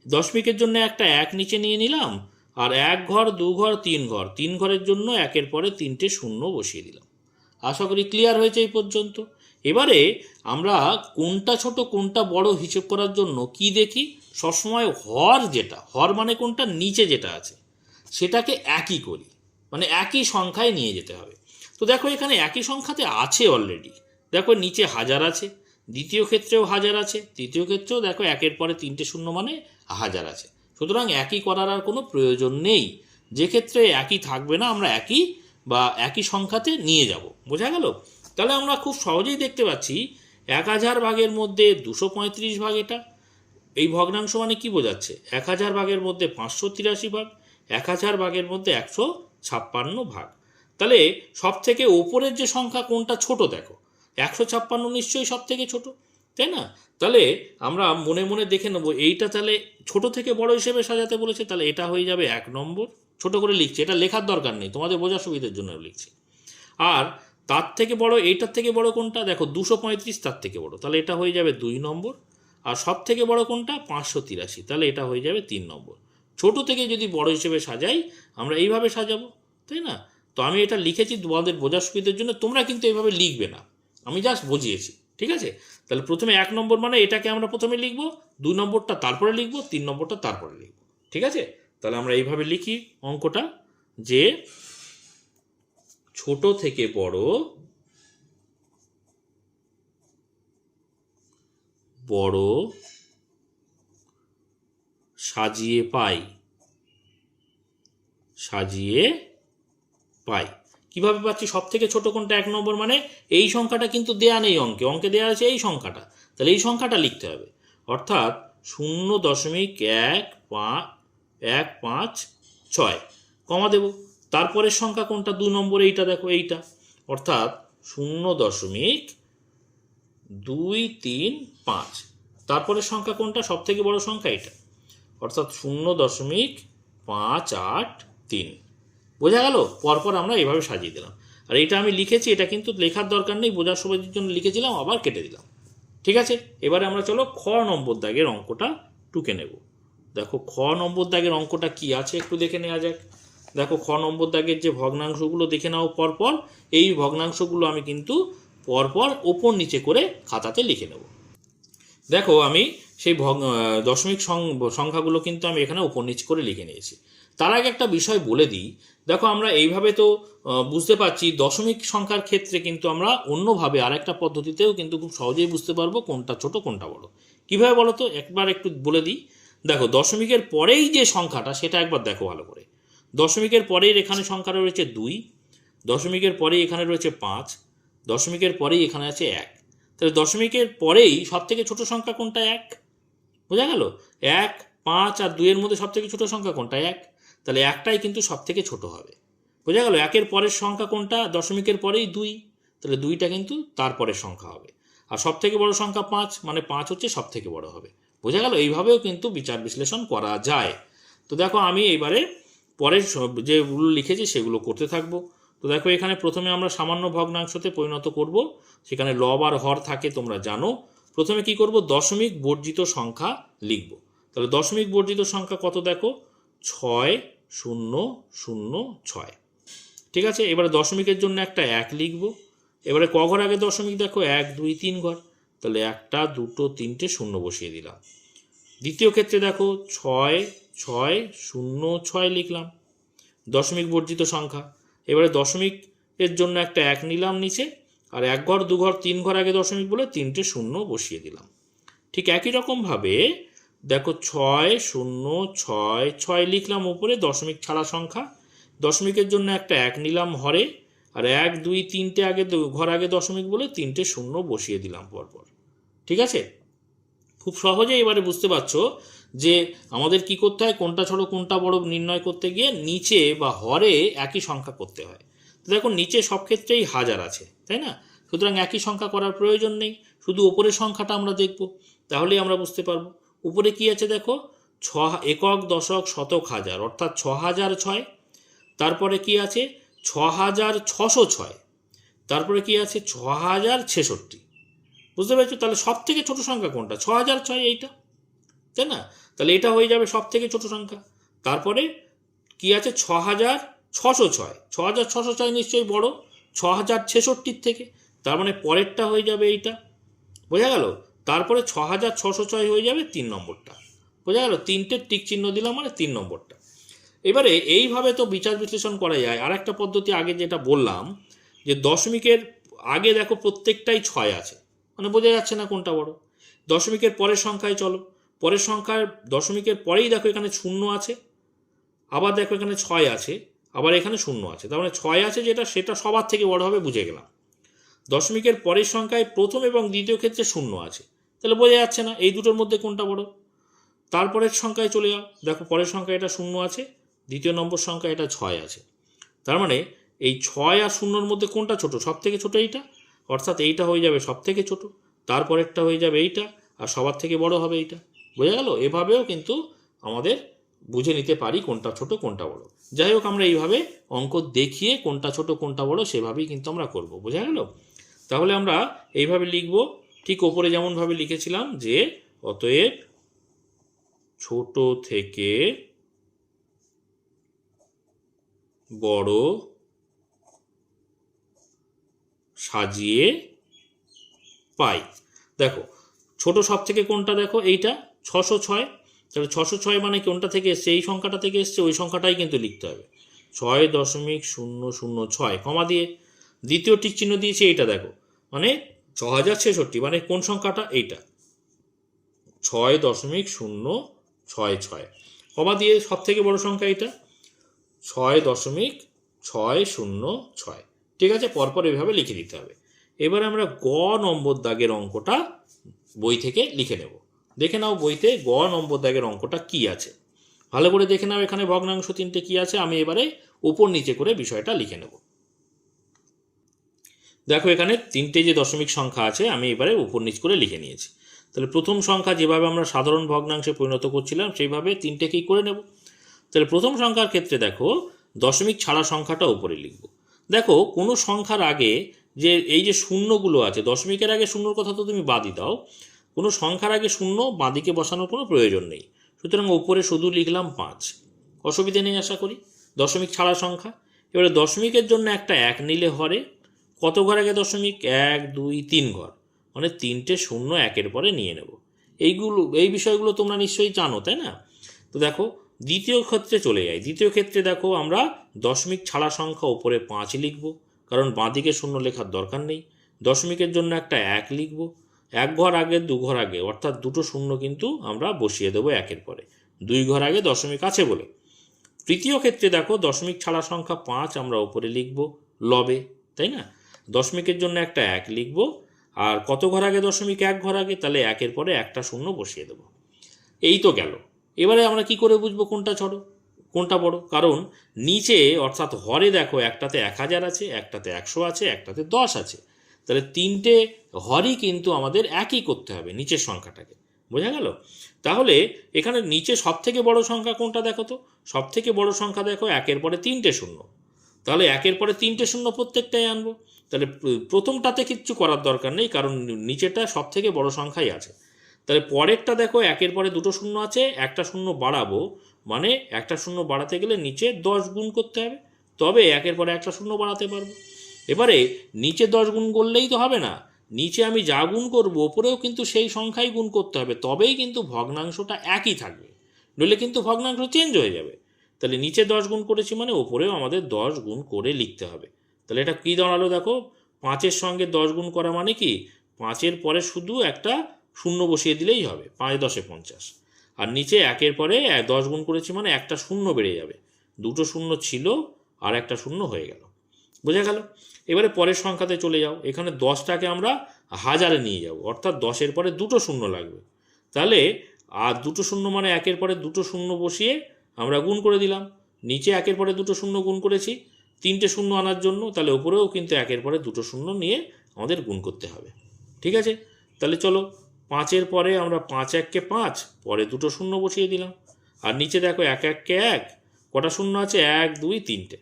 দশমিকের জন্য একটা 1 নিচে নিয়ে নিলাম, আর 1 ঘর, 2 ঘর, 3 ঘর, 3 ঘরের জন্য একের পরে তিনটে শূন্য বসিয়ে দিলাম। আশা করি ক্লিয়ার হয়েছে এই পর্যন্ত। এবারে আমরা কোনটা ছোট কোনটা বড় হিসেব করার জন্য কি দেখি, সবসময় হর যেটা, হর মানে কোনটা নিচে যেটা আছে সেটাকে একই করি, মানে একই সংখ্যায় নিয়ে যেতে হবে। তো দেখো এখানে একই সংখ্যাতে আছে অলরেডি, দেখো নিচে 1000 আছে, দ্বিতীয় ক্ষেত্রেও 1000 আছে, তৃতীয় ক্ষেত্রেও দেখো একের পরে তিনটে শূন্য মানে 1000 আছে। সুতরাং একই করার আর কোনো প্রয়োজন নেই। যে ক্ষেত্রে একই থাকবে না, আমরা একই সংখ্যাতে নিয়ে যাব। বোঝা গেল? তাহলে আমরা খুব সহজেই দেখতে পাচ্ছি 1000 ভাগের মধ্যে 235 ভাগ, এটা এই ভগ্নাংশ মানে কি বোঝাচ্ছে, 1000 ভাগের মধ্যে 583 ভাগ, 1000 ভাগের মধ্যে 156 ভাগ। তাহলে সব থেকে ওপরের যে সংখ্যা কোনটা ছোট, দেখো 156 নিশ্চয়ই সব থেকে ছোট। তাই না? তাহলে আমরা মনে মনে দেখে নেবো এইটা তাহলে ছোট থেকে বড় হিসেবে সাজাতে বলেছে, তাহলে এটা হয়ে যাবে 1 নম্বর। ছোট করে লিখছি, এটা লেখার দরকার নেই, তোমাদের বোঝার সুবিধার জন্য লিখছি। আর তার থেকে বড়, এইটার থেকে বড় কোনটা, দেখো 235 তার থেকে বড়, তাহলে এটা হয়ে যাবে 2 নম্বর। আর সব থেকে বড় কোনটা, 583, তাহলে এটা হয়ে যাবে 3 নম্বর। ছোট থেকে যদি বড় হিসেবে সাজাই আমরা এইভাবে সাজাবো, তাই না? তো আমি এটা লিখেছি তোমাদের বোঝার সুবিধার জন্য, তোমরা কিন্তু এইভাবে লিখবে না, আমি জাস্ট বুঝিয়েছি, ঠিক আছে? তাহলে প্রথমে 1 নম্বর মানে এটাকে আমরা প্রথমে লিখবো, 2 নম্বরটা তারপরে লিখবো, 3 নম্বরটা তারপরে লিখবো, ঠিক আছে? তাহলে আমরা এইভাবে লিখি অঙ্কটা, যে ছোট থেকে বড় বড় সাজিয়ে পাই, সাজিয়ে পাই। কিভাবে পাচ্ছি? সব থেকে ছোট কোনটা, 1 নম্বর মানে এই সংখ্যাটা কিন্তু দেয়া নেই অঙ্কে, অঙ্কে দেয়া আছে এই সংখ্যাটা, তাহলে এই সংখ্যাটা লিখতে হবে, অর্থাৎ 0.156, কমা দেব। তারপরের সংখ্যা কোনটা, 2 নম্বর, এইটা দেখো, এইটা, অর্থাৎ 0.235। তারপরের সংখ্যা কোনটা, সব থেকে বড় সংখ্যা এটা, অর্থাৎ 0.583। বোঝা গেল? পরপর আমরা এভাবে সাজিয়ে দিলাম। আর এটা আমি লিখেছি, এটা কিন্তু লেখার দরকার নেই, বোঝার সুবিধার জন্য লিখেছিলাম, আবার কেটে দিলাম, ঠিক আছে? এবারে আমরা চলো খ নম্বর দাগের অঙ্কটা টুকে নেব। দেখো খ নম্বর দাগের অঙ্কটা কি আছে একটু দেখে নেওয়া যাক। দেখো খ নম্বর দাগের যে ভগ্নাংশগুলো দেখে নাও পরপর, এই ভগ্নাংশগুলো আমি কিন্তু পরপর ওপর নিচে করে খাতাতে লিখে নেব। দেখো আমি সেই দশমিক সংখ্যাগুলো কিন্তু আমি এখানে ওপর নিচ করে লিখে নিয়েছি। তার আগে একটা বিষয় বলে দিই, দেখো আমরা এইভাবে তো বুঝতে পারছি, দশমিক সংখ্যার ক্ষেত্রে কিন্তু আমরা অন্যভাবে আরেকটা পদ্ধতিতেও কিন্তু খুব সহজেই বুঝতে পারবো কোনটা ছোট কোনটা বড়। কীভাবে বলো তো, একবার একটু বলে দিই। দেখো দশমিকের পরেই যে সংখ্যাটা সেটা একবার দেখো ভালো করে। দশমিকের পরেই এখানে সংখ্যা রয়েছে 2, দশমিকের পরেই এখানে রয়েছে 5, দশমিকের পরেই এখানে আছে 1। তাহলে দশমিকের পরেই সব থেকে ছোট সংখ্যা কোনটা, 1। বোঝা গেল? 1, 5 আর 2 এর মধ্যে সব থেকে ছোট সংখ্যা কোনটা, 1। তাহলে একটাই কিন্তু সব থেকে ছোট হবে। বোঝা গেল? 1-এর পরের সংখ্যা কোনটা, দশমিকের পরেই 2, তাহলে 2টা কিন্তু তারপরের সংখ্যা হবে। আর সব থেকে বড় সংখ্যা 5, মানে 5 হচ্ছে সব থেকে বড় হবে। বোঝা গেল? এইভাবেও কিন্তু বিচার বিশ্লেষণ করা যায়। তো দেখো আমি এইবারে পরের যেগুলো লিখেছি সেগুলো করতে থাকবো। তো দেখো এখানে প্রথমে আমরা সামান্য ভগ্নাংশতে পরিণত করব, সেখানে লব আর হর থাকে তোমরা জানো। প্রথমে কি করব, দশমিক বর্জিত সংখ্যা লিখব। তাহলে দশমিক বর্জিত সংখ্যা কত, দেখো 6006। ঠিক আছে, এবারে দশমিকের জন্য একটা 1 লিখব। এবারে ক ঘর আগে দশমিক, দেখো 1 2 3 ঘর, তাহলে 1টা 2টো 3টে শূন্য বসিয়ে দিলাম। দ্বিতীয় ক্ষেত্রে দেখো 6606 লিখলাম, দশমিক বর্জিত সংখ্যা। এবারে দশমিক এর জন্য একটা 1 নিলাম নিচে, আর 1 ঘর 2 ঘর 3 ঘর আগে দশমিক বলে 3টে শূন্য বসিয়ে দিলাম। ঠিক একই রকমভাবে দেখো 6066 লিখলাম উপরে, দশমিক ছাড়া সংখ্যা। দশমিকের জন্য একটা 1 নিলাম হরে, আর 1 2 3টে আগে ঘর আগে দশমিক বলে 3টে শূন্য বসিয়ে দিলাম পরপর। ঠিক আছে, খুব সহজে এবারে বুঝতে পারছো যে আমাদের কি করতে হয়, কোনটা ছোট কোনটা বড় নির্ণয় করতে গিয়ে নিচে বা হরে একই সংখ্যা করতে হয়। তো দেখো নিচে সব ক্ষেত্রেই 1000 আছে, তাই না? সুতরাং একই সংখ্যা করার প্রয়োজন নেই, শুধু উপরের সংখ্যাটা আমরা দেখব, তাহলেই আমরা বুঝতে পারবো। উপরে কি আছে দেখো, একক দশক শতক হাজার, অর্থাৎ 6006। তারপরে কি আছে 6606, তারপরে কি আছে 6066। বুঝতে পেরেছো? তাহলে সব থেকে ছোট সংখ্যা কোনটা, 6006, এইটা, তাই না? তাহলে এটা হয়ে যাবে সব থেকে ছোট সংখ্যা। তারপরে কি আছে 6606, 6606 নিশ্চয়ই বড় 6066 থেকে, তার মানে পরেরটা হয়ে যাবে এইটা। বোঝা গেল? তারপরে 6606 হয়ে যাবে 3 নম্বরটা। বোঝা গেল? 3টে টিক চিহ্ন দিলাম মানে 3 নম্বরটা। এবারে এইভাবে তো বিচার বিশ্লেষণ করা যায়। আর একটা পদ্ধতি আগে যেটা বললাম, যে দশমিকের আগে দেখো প্রত্যেকটাই 6 আছে, মানে বোঝা যাচ্ছে না কোনটা বড়। দশমিকের পরের সংখ্যায় চলো, পরের সংখ্যার দশমিকের পরেই দেখো এখানে শূন্য আছে, আবার দেখো এখানে 6 আছে, আবার এখানে শূন্য আছে, তার মানে 6 আছে যেটা, সেটা সবার থেকে বড় হবে, বুঝে গেলাম। দশমিকের পরের সংখ্যায় প্রথম এবং দ্বিতীয় ক্ষেত্রে শূন্য আছে, তাহলে বোঝা যাচ্ছে না এই দুটোর মধ্যে কোনটা বড়। তারপরের সংখ্যায় চলে যাও, দেখো পরের সংখ্যা এটা শূন্য আছে, দ্বিতীয় নম্বর সংখ্যা এটা 6 আছে, তার মানে এই 6 আর শূন্যর মধ্যে কোনটা ছোট, সব থেকে ছোট এইটা, অর্থাৎ এইটা হয়ে যাবে সব থেকে ছোট। তারপরেরটা হয়ে যাবে এইটা, আর সবার থেকে বড় হবে এইটা। বোঝা গেল? এভাবেও কিন্তু আমাদের বুঝে নিতে পারি কোনটা ছোট কোনটা বড়। যাই হোক, আমরা এইভাবে অঙ্ক দেখিয়ে কোনটা ছোট কোনটা বড় সেভাবেই কিন্তু আমরা করব। বোঝা গেল? তাহলে আমরা এইভাবে লিখব, ঠিক ওপরে যেমনভাবে লিখেছিলাম যে অতএব ছোট থেকে বড় সাজিয়ে পাই। দেখো ছোট সব থেকে কোনটা, দেখো এইটা 606। তাহলে 606 মানে কোনটা থেকে এসছে? এই সংখ্যাটা থেকে এসছে, ওই সংখ্যাটাই কিন্তু লিখতে হবে, 6.006, কমা দিয়ে দ্বিতীয় টিক চিহ্ন দিয়েছি। এইটা দেখো মানে 6066, মানে কোন সংখ্যাটা? এইটা 6.066, কমা দিয়ে সব থেকে বড় সংখ্যা এইটা 6.606। ঠিক আছে, পরপর এভাবে লিখে দিতে হবে। এবার আমরা গ নম্বর দাগের অঙ্কটা বই থেকে লিখে নেব। দেখে নাও বইতে গ নম্বর দাগের অঙ্কটা কি আছে, ভালো করে দেখে নাও। এখানে ভগ্নাংশ তিনটে কি আছে, আমি এবারে উপর নিচে করে বিষয়টা লিখে নেব। দেখো এখানে তিনটে যে দশমিক সংখ্যা আছে আমি এবারে উপর নিচ করে লিখে নিয়েছি। তাহলে প্রথম সংখ্যা যেভাবে আমরা সাধারণ ভগ্নাংশে পরিণত করছিলাম সেইভাবে তিনটেকেই করে নেব। তাহলে প্রথম সংখ্যার ক্ষেত্রে দেখো দশমিক ছাড়া সংখ্যাটা উপরে লিখব। দেখো কোনো সংখ্যার আগে যে এই যে শূন্যগুলো আছে, দশমিকের আগে শূন্যর কথা তো তুমি বাদই দাও, কোনো সংখ্যার আগে শূন্য বাঁদিকে বসানোর কোনো প্রয়োজন নেই। সুতরাং উপরে শুধু লিখলাম 5, অসুবিধে নেই আশা করি। দশমিক ছাড়া সংখ্যা। এবারে দশমিকের জন্য একটা 1 নিলে হরে কত ঘর আগে দশমিক? 1 2 3 ঘর, মানে তিনটে শূন্য একের পরে নিয়ে নেব। এই বিষয়গুলো তোমরা নিশ্চয়ই জানো, তাই না? তো দেখো দ্বিতীয় ক্ষেত্রে চলে যাই। দ্বিতীয় ক্ষেত্রে দেখো আমরা দশমিক ছাড়া সংখ্যা উপরে 5 লিখব, কারণ বাঁদিকে শূন্য লেখার দরকার নেই। দশমিকের জন্য একটা 1 লিখব, 1 ঘর আগে 2 ঘর আগে, অর্থাৎ দুটো শূন্য কিন্তু আমরা বসিয়ে দেবো একের পরে, 2 ঘর আগে দশমিক আছে বলে। তৃতীয় ক্ষেত্রে দেখো দশমিক ছাড়া সংখ্যা 5 আমরা উপরে লিখব লবে, তাই না? দশমিকের জন্য একটা 1 লিখব, আর কত ঘর আগে দশমিক? 1 ঘর আগে, তাহলে একের পরে একটা শূন্য বসিয়ে দেব। এই তো গেল। এবারে আমরা কি করে বুঝবো কোনটা ছোট কোনটা বড়? কারণ নিচে অর্থাৎ হরে দেখো একটাতে 1000 আছে, একটাতে 100 আছে, একটাতে 10 আছে। তাহলে তিনটে হরই কিন্তু আমাদের একই করতে হবে নিচের সংখ্যাটাকে। বোঝা গেল? তাহলে এখানে নিচে সব থেকে বড় সংখ্যা কোনটা দেখো তো? সব থেকে বড় সংখ্যা দেখো একের পরে তিনটে শূন্য, তাহলে একের পরে তিনটে শূন্য প্রত্যেকটাই আনবো। তাহলে প্রথমটাতে কিচ্ছু করার দরকার নেই, কারণ নিচেটা সব থেকে বড় সংখ্যাই আছে। তাহলে পরেরটা দেখো একের পরে দুটো শূন্য আছে, একটা শূন্য বাড়াবো, মানে একটা শূন্য বাড়াতে গেলে নিচে 10 গুণ করতে হবে, তবে একের পরে একটা শূন্য বাড়াতে পারবো। এবারে নিচে 10 গুণ করলেই তো হবে না, নিচে আমি যা গুণ করবো ওপরেও কিন্তু সেই সংখ্যাই গুণ করতে হবে, তবেই কিন্তু ভগ্নাংশটা একই থাকবে, নইলে কিন্তু ভগ্নাংশ চেঞ্জ হয়ে যাবে। তাহলে নিচে 10 গুণ করেছি মানে ওপরেও আমাদের 10 গুণ করে লিখতে হবে। তাহলে এটা কী দাঁড়ালো দেখো, 5-এর সঙ্গে 10 গুণ করা মানে কি, 5-এর পরে শুধু একটা শূন্য বসিয়ে দিলেই হবে, 5 10 50। আর নিচে একের পরে 10 গুণ করেছি মানে একটা শূন্য বেড়ে যাবে, দুটো শূন্য ছিল আর একটা শূন্য হয়ে গেল। বোঝা গেল? এবারে পরের সংখ্যাতে চলে যাও। এখানে 10টাকে আমরা হাজারে নিয়ে যাব, অর্থাৎ 10-এর পরে দুটো শূন্য লাগবে। তাহলে আর দুটো শূন্য মানে একের পরে দুটো শূন্য বসিয়ে আমরা গুণ করে দিলাম। নিচে একের পরে দুটো শূন্য গুণ করেছি তিনটে শূন্য আনার জন্য, তাহলে ওপরেও কিন্তু একের পরে দুটো শূন্য নিয়ে আমাদের গুণ করতে হবে। ঠিক আছে, তাহলে চলো 5-এর পরে আমরা 5 1 5, পরে দুটো শূন্য বসিয়ে দিলাম। আর নিচে দেখো 1 1 1, কটা শূন্য আছে? 1 2 3টে,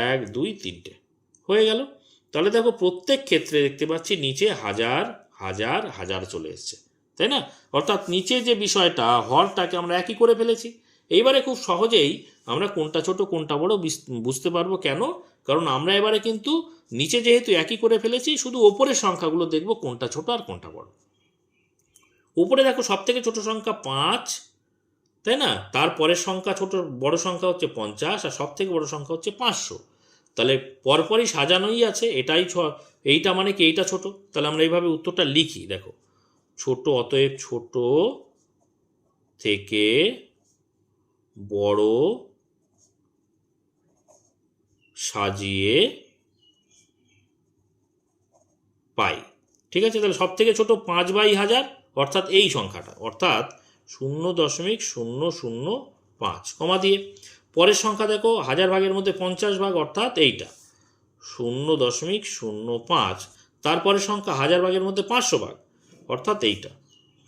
1 2 3টে হয়ে গেল। তাহলে দেখো প্রত্যেক ক্ষেত্রে দেখতে পাচ্ছি নিচে হাজার হাজার হাজার চলে এসছে, তাই না? অর্থাৎ নিচে যে বিষয়টা হরটাকে আমরা একই করে ফেলেছি। এইবারে খুব সহজেই আমরা কোনটা ছোট কোনটা বড় বুঝতে পারবো। কেন? কারণ আমরা এবারে কিন্তু নিচে যেহেতু একই করে ফেলেছি, শুধু ওপরের সংখ্যাগুলো দেখব কোনটা ছোট আর কোনটা বড়। উপরে দেখো সব থেকে ছোট সংখ্যা 5, তাই না? তারপরের সংখ্যা ছোট বড় সংখ্যা হচ্ছে 50, আর সব থেকে বড় সংখ্যা হচ্ছে 500। তাহলে পরপরই সাজানোই আছে, এইটা মানে কি এইটা ছোট। তাহলে আমরা এইভাবে উত্তরটা লিখি, দেখো ছোট, অতএব ছোট থেকে বড় সাজিয়ে পাই। ঠিক আছে, তাহলে সব থেকে ছোট 5/1000, অর্থাৎ এই সংখ্যাটা, অর্থাৎ 0.005, কমা দিয়ে পরের সংখ্যা দেখো 1000 ভাগের মধ্যে 50 ভাগ, অর্থাৎ এইটা 0.05। তারপরে সংখ্যা 1000 ভাগের মধ্যে 500 ভাগ, অর্থাৎ এইটা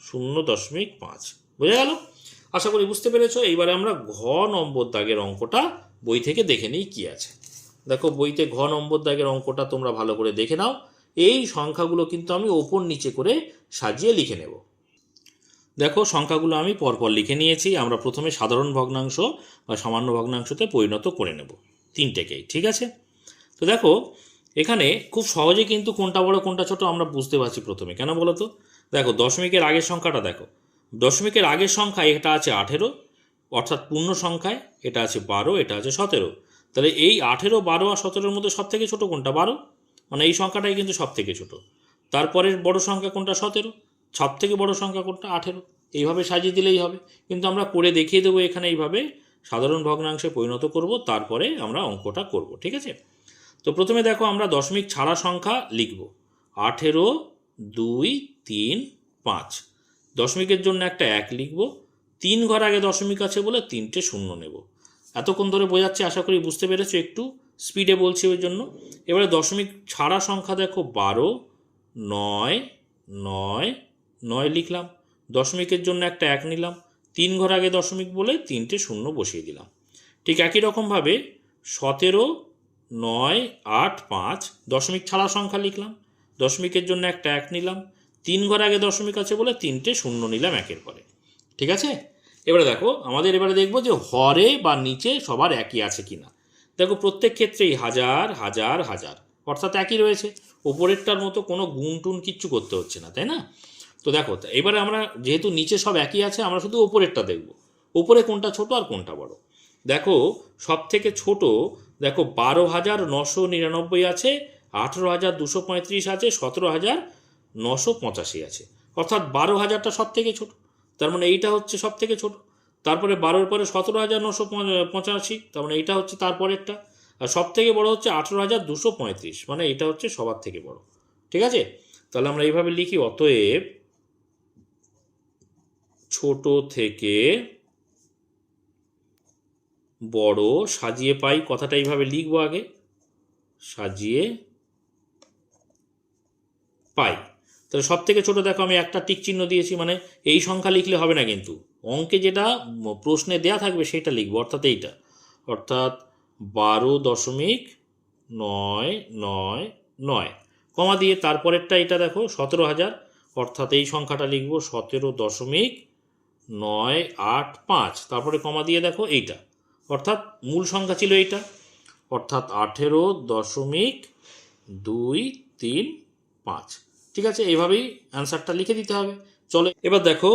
0.5। বোঝা গেল? আশা করি বুঝতে পেরেছো। এইবারে আমরা ঘ নম্বর দাগের অঙ্কটা বই থেকে দেখে নিই কি আছে। দেখো বইতে ঘ নম্বর দাগের অঙ্কটা তোমরা ভালো করে দেখে নাও। এই সংখ্যাগুলো কিন্তু আমি ওপর নিচে করে সাজিয়ে লিখে নেব। দেখো সংখ্যাগুলো আমি পরপর লিখে নিয়েছি। আমরা প্রথমে সাধারণ ভগ্নাংশ বা সামান্য ভগ্নাংশতে পরিণত করে নেব তিনটেকেই, ঠিক আছে? তো দেখো এখানে খুব সহজে কিন্তু কোনটা বড় কোনটা ছোট আমরা বুঝতে পারছি প্রথমে। কেন বলো তো? দেখো দশমিকের আগের সংখ্যাটা দেখো, দশমিকের আগের সংখ্যায় এটা আছে 18, অর্থাৎ পূর্ণ সংখ্যায় এটা আছে 12, এটা আছে 17। তাহলে এই 18, 12 আর 17-এর মধ্যে সব থেকে ছোটো কোনটা? 12। মানে এই সংখ্যাটাই কিন্তু সব থেকে ছোট। তারপরের বড় সংখ্যা কোনটা? 17। সব থেকে বড় সংখ্যা কোনটা? 18। এইভাবে সাজিয়ে দিলেই হবে। কিন্তু আমরা করে দেখিয়ে দেবো এখানে এইভাবে সাধারণ ভগ্নাংশে পরিণত করব, তারপরে আমরা অঙ্কটা করব, ঠিক আছে? তো প্রথমে দেখো আমরা দশমিক ছাড়া সংখ্যা লিখব। 18, 2, 3, 5। দশমিকের জন্য একটা 1 লিখব। 3 ঘর আগে দশমিক আছে বলে 3টে শূন্য নেব। এতক্ষণ ধরে বোঝাচ্ছি, আশা করি বুঝতে পেরেছো। একটু স্পিডে বলছি ওই জন্য। এবারে দশমিক ছাড়া সংখ্যা দেখো 12, 9, 9, 9 লিখলাম। দশমিকের জন্য একটা 1 নিলাম। 3 ঘর আগে দশমিক বলে 3টে শূন্য বসিয়ে দিলাম। ঠিক একই রকমভাবে 17, 9, 8, 5 দশমিক ছাড়া সংখ্যা লিখলাম। দশমিকের জন্য একটা 1 নিলাম। 3 ঘর আগে দশমিক আছে বলে 3টে শূন্য নিলাম একের পরে, ঠিক আছে? এবারে দেখো আমাদের এবারে দেখবো যে হরে বা নিচে সবার একই আছে কিনা। দেখো প্রত্যেক ক্ষেত্রেই 1000, 1000, 1000, অর্থাৎ একই রয়েছে। ওপরেরটার মতো কোনো গুণ টুন কিচ্ছু করতে হচ্ছে না, তাই না? তো দেখো এবারে আমরা যেহেতু নিচে সব একই আছে, আমরা শুধু ওপরেরটা দেখব। ওপরে কোনটা ছোট আর কোনটা বড়। দেখো সব থেকে ছোট দেখো 12,999 আছে, 18,235 আছে, 17,985 আছে, অর্থাৎ 12,000টা সব থেকে ছোট। তার মানে এইটা হচ্ছে সব থেকে ছোট। তারপরে 12-এর পরে 17,985, তার মানে এইটা হচ্ছে তারপরেরটা। আর সব থেকে বড় হচ্ছে 18,235, মানে এটা হচ্ছে সবার থেকে বড়, ঠিক আছে? তাহলে আমরা এইভাবে লিখি, অতএব ছোট থেকে বড় সাজিয়ে পাই। কথাটা এইভাবে লিখবো আগে, সাজিয়ে পাই। তাহলে সব থেকে ছোট দেখো আমি একটা টিক চিহ্ন দিয়েছি, মানে এই সংখ্যা লিখলে হবে না, কিন্তু অঙ্কে যেটা প্রশ্নে দেয়া থাকবে সেটা লিখবো, অর্থাৎ এইটা, অর্থাৎ 12.999, কমা দিয়ে তারপরেরটা এটা দেখো 17,000, অর্থাৎ এই সংখ্যাটা লিখবো 17.985, তারপরে কমা দিয়ে দেখো এইটা, অর্থাৎ মূল সংখ্যা ছিল এইটা, অর্থাৎ 18.235। ঠিক আছে? এইভাবেই অ্যান্সারটা লিখে দিতে হবে। চলো এবার দেখো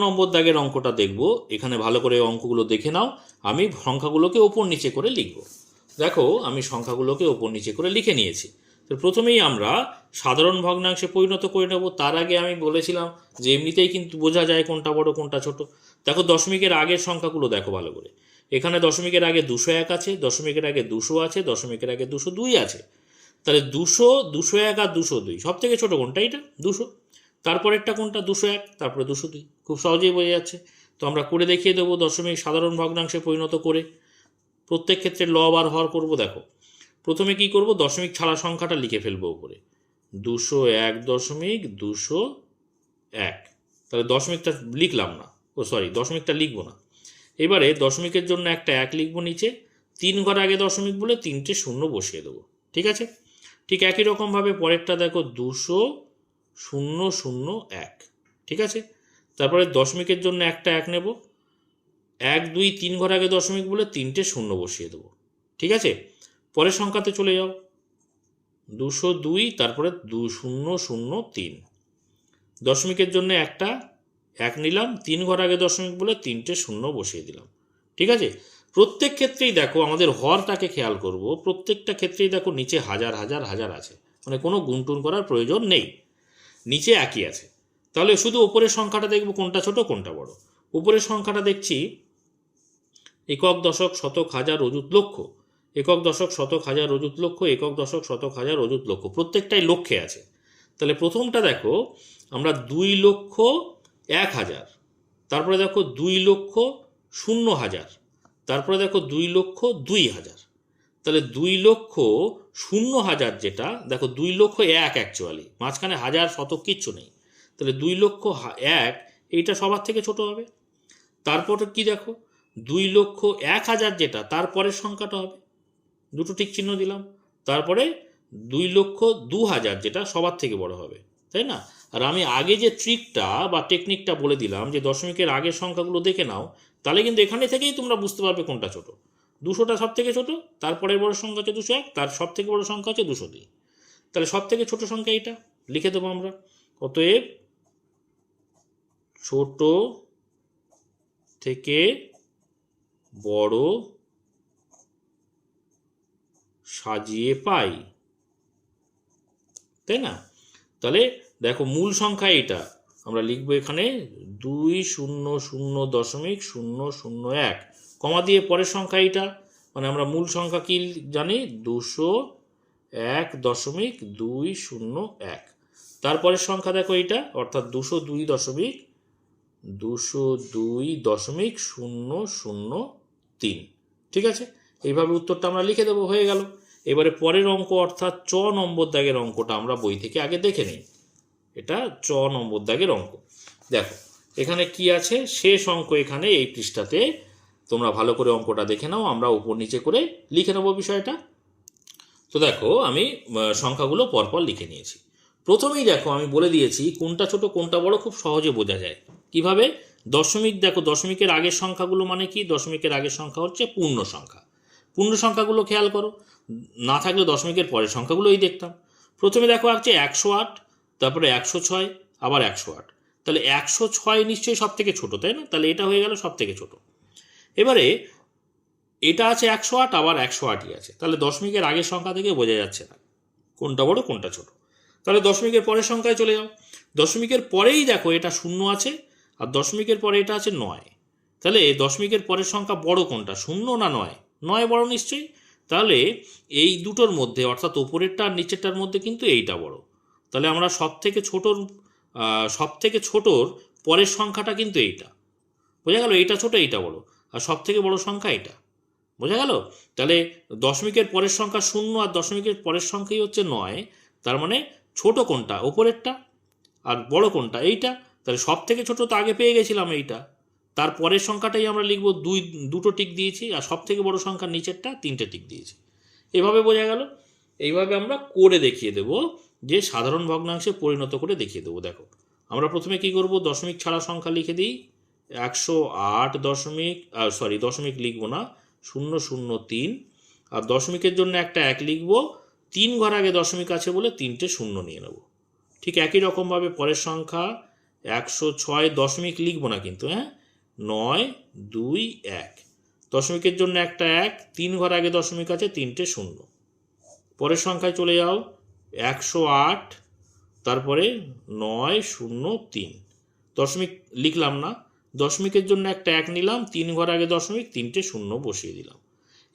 নম্বর দাগের অঙ্কটা দেখব। এখানে ভালো করে অঙ্কগুলো দেখে নাও। আমি সংখ্যাগুলোকে ওপর নিচে করে লিখব। দেখো আমি সংখ্যাগুলোকে ওপর নিচে করে লিখে নিয়েছি। তো প্রথমেই আমরা সাধারণ ভগ্নাংশে পরিণত করে নেব। তার আগে আমি বলেছিলাম যে এমনিতেই কিন্তু বোঝা যায় কোনটা বড় কোনটা ছোট। দেখো দশমিকের আগের সংখ্যাগুলো দেখো ভালো করে। এখানে দশমিকের আগে 201 আছে, দশমিকের আগে 200 আছে, দশমিকের আগে 202 আছে। তাহলে 200, 201 আর 202 সব থেকে ছোটো কোনটা? এটা 200। তারপরেরটা কোনটা? 201, তারপরে 202। খুব সহজেই বোঝা যাচ্ছে। তো আমরা করে দেখিয়ে দেবো দশমিক সাধারণ ভগ্নাংশে পরিণত করে। প্রত্যেক ক্ষেত্রে লব আর হর করব। দেখো প্রথমে কি করব, দশমিক ছাড়া সংখ্যাটা লিখে ফেলবো উপরে, 201.201। তাহলে দশমিকটা লিখলাম না, দশমিকটা লিখবো না। এবারে দশমিকের জন্য একটা 1 লিখবো নিচে, 3 ঘর আগে দশমিক বলে 3টে শূন্য বসিয়ে দেবো। ঠিক আছে? ঠিক একই রকমভাবে পরেরটা দেখো 200,001। ঠিক আছে? তারপরে দশমিকের জন্য একটা 1 নেব, 1, 2, 3 ঘর আগে দশমিক বলে 3টে শূন্য বসিয়ে দেবো। ঠিক আছে? পরের সংখ্যাতে চলে যাও, 202, তারপরে 2003। দশমিকের জন্য একটা 1 নিলাম, 3 ঘর আগে দশমিক বলে 3টে শূন্য বসিয়ে দিলাম। ঠিক আছে? প্রত্যেক ক্ষেত্রেই দেখো আমাদের হরটাকে খেয়াল করব। প্রত্যেকটা ক্ষেত্রেই দেখো নিচে 1000 আছে, মানে কোনো গুণটুন করার প্রয়োজন নেই, নিচে একই আছে। তাহলে শুধু উপরের সংখ্যাটা দেখব কোনটা ছোট কোনটা বড়। উপরের সংখ্যাটা দেখছি একক, দশক, শতক, হাজার, অযুত, লক্ষ। একক, দশক, শতক, হাজার, অযুত, লক্ষ। একক, দশক, শতক, হাজার, অযুত, লক্ষ, প্রত্যেকটাই লক্ষে আছে। তাহলে প্রথমটা দেখো আমরা 2,01,000, তারপরে দেখো 2,00,000, তারপরে দেখো 2,02,000। তাহলে 2,00,000 0,000 যেটা দেখো 2,01,000 অ্যাকচুয়ালি, মাঝখানে হাজার শতক কিচ্ছু নেই, তাহলে 2,01,000 এইটা সবার থেকে ছোট হবে। তারপর কি দেখো 2,01,000 যেটা তারপরের সংখ্যাটা হবে, দুটো টিক চিহ্ন দিলাম। তারপরে 2,02,000 যেটা সবার থেকে বড় হবে, তাই না? আর আমি আগে যে ট্রিকটা বা টেকনিকটা বলে দিলাম যে দশমিকের আগের সংখ্যাগুলো দেখে নাও, তাহলে কিন্তু এখানে থেকেই তোমরা বুঝতে পারবে কোনটা ছোট। 200টা সব থেকে ছোট, তারপরের বড় সংখ্যা হচ্ছে 201, তার সব থেকে বড় সংখ্যা হচ্ছে 202। তাহলে সব থেকে ছোট সংখ্যা এইটা লিখে দেবো আমরা। অতএব ছোট থেকে বড় সাজিয়ে পাই, তাই না? তাহলে দেখো মূল সংখ্যা এটা আমরা লিখবো এখানে 200.001, কমা দিয়ে পরের সংখ্যা এইটা, মানে আমরা মূল সংখ্যা কি জানি 201.201। তারপরের সংখ্যা দেখো এইটা, অর্থাৎ 202.003। ঠিক আছে, এইভাবে উত্তরটা আমরা লিখে দেবো, হয়ে গেল। এবারে পরের অঙ্ক অর্থাৎ 6 নম্বর দাগের অঙ্কটা আমরা বই থেকে আগে দেখে নিই। এটা 6 নম্বর দাগের অঙ্ক। দেখো এখানে কি আছে, শেষ অঙ্ক এখানে এই পৃষ্ঠাতে, তোমরা ভালো করে অঙ্কটা দেখে নাও, আমরা উপর নিচে করে লিখে নেবো বিষয়টা। তো দেখো আমি সংখ্যাগুলো পরপর লিখে নিয়েছি। প্রথমেই দেখো আমি বলে দিয়েছি কোনটা ছোট কোনটা বড় খুব সহজে বোঝা যায় কিভাবে। দশমিক, দেখো দশমিকের আগের সংখ্যাগুলো মানে কি, দশমিকের আগের সংখ্যা হচ্ছে পূর্ণ সংখ্যা। পূর্ণ সংখ্যাগুলো খেয়াল করো, না থাকলে দশমিকের পরের সংখ্যাগুলোই দেখতাম। প্রথমে দেখো আছে 108, তারপরে 106, আবার 108। তাহলে 106 নিশ্চয়ই সব থেকে ছোট, তাই না? তাহলে এটা হয়ে গেল সব থেকে ছোট। এবারে এটা আছে 108, আবার 108ই আছে, তাহলে দশমিকের আগের সংখ্যা থেকে বোঝা যাচ্ছে না কোনটা বড় কোনটা ছোট। তাহলে দশমিকের পরের সংখ্যায় চলে যাও। দশমিকের পরেই দেখো এটা 0 আছে, আর দশমিকের পরে এটা আছে 9। তাহলে দশমিকের পরের সংখ্যা বড় কোনটা, 0 না 9? 9 বড় নিশ্চয়ই। তাহলে এই দুটোর মধ্যে অর্থাৎ ওপরেরটা আর নিচেরটার মধ্যে কিন্তু এইটা বড়। তাহলে আমরা সব থেকে ছোটর পরের সংখ্যাটা কিন্তু এইটা, বোঝা গেল? এইটা ছোট এইটা বড়, আর সব থেকে বড় সংখ্যা এটা, বোঝা গেল? তাহলে দশমিকের পরের সংখ্যা 0 আর দশমিকের পরের সংখ্যাই হচ্ছে 9। তার মানে ছোট কোনটা, ওপরেরটা, আর বড় কোনটা, এইটা। তাহলে সব থেকে ছোট তো আগে পেয়ে গেছিলাম এইটা, তার পরের সংখ্যাটাই আমরা লিখবো, দুটো টিক দিয়েছি, আর সব থেকে বড় সংখ্যার নিচেরটা 3টে টিক দিয়েছি। এভাবে বোঝা গেল। এইভাবে আমরা করে দেখিয়ে দেব, যে সাধারণ ভগ্নাংশে পরিণত করে দেখিয়ে দেবো। দেখো আমরা প্রথমে কি করব, দশমিক ছাড়া সংখ্যা লিখে দিই। 108 দশমিক লিখবো না, 003, আর দশমিকের জন্য একটা 1 লিখবো, 3 ঘর আগে দশমিক আছে বলে 3টে 0 নিয়ে নেব। ঠিক একই রকমভাবে পরের সংখ্যা 106 দশমিক লিখবো না কিন্তু, হ্যাঁ, 9, 2, 1, দশমিকের জন্য একটা 1, 3 ঘর আগে দশমিক আছে, 3টে 0। পরের সংখ্যায় চলে যাও 108, তারপরে 9, 0, 3, দশমিক লিখলাম না, দশমিকের জন্য একটা 1 নিলাম, 3 ঘর আগে দশমিক, 3টে 0 বসিয়ে দিলাম।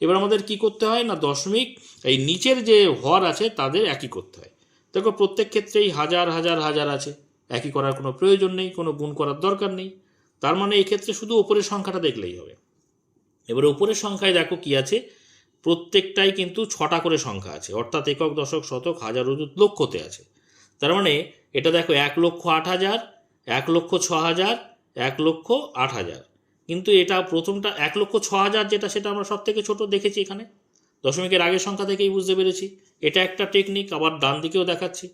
এবার আমাদের কি করতে হয় না, দশমিক এই নিচের যে হর আছে তাদের একই করতে হয়। দেখো প্রত্যেক ক্ষেত্রেই হাজার হাজার হাজার আছে, একই করার কোনো প্রয়োজন নেই, কোনো গুণ করার দরকার নেই। তার মানে এই ক্ষেত্রে শুধু উপরের সংখ্যাটা দেখলেই হবে। এবারে উপরের সংখ্যায় দেখো কি আছে, প্রত্যেকটাই কিন্তু 6টা করে সংখ্যা আছে, অর্থাৎ একক, দশক, শতক, হাজার, অযুত, লক্ষতে আছে। তার মানে এটা দেখো 1,08,000, 1,06,000, 1,08,000। কিন্তু এটা প্রথমটা 1,06,000 যেটা, সেটা আমরা সব থেকে ছোট দেখেছি এখানে, দশমিকের আগের সংখ্যা থেকেই বুঝতে পেরেছি। এটা একটা টেকনিক, আবার ডান দিকেও দেখাচ্ছি,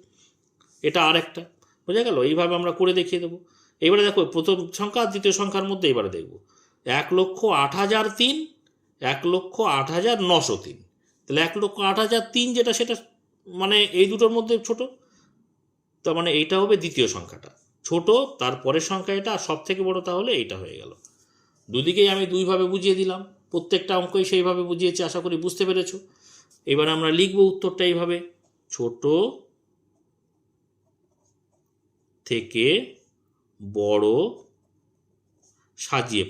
এটা আর একটা, বোঝা গেল? এইভাবে আমরা করে দেখিয়ে দেবো। এবারে দেখো প্রথম সংখ্যা আর দ্বিতীয় সংখ্যার মধ্যে এবারে দেখব 1,08,003, 1,08,903। তাহলে 1,08,003 যেটা, সেটা মানে এই দুটোর মধ্যে ছোট, তার মানে এইটা হবে দ্বিতীয় সংখ্যাটা ছোট, তারপরের সংখ্যা এটা, আর সব থেকে বড় তাহলে এইটা হয়ে গেল। দুদিকেই আমি দুইভাবে বুঝিয়ে দিলাম, প্রত্যেকটা অঙ্কই সেইভাবে বুঝিয়েছি, আশা করি বুঝতে পেরেছো। এবার আমরা লিখব উত্তরটা এইভাবে, ছোট থেকে বড় সাজিয়ে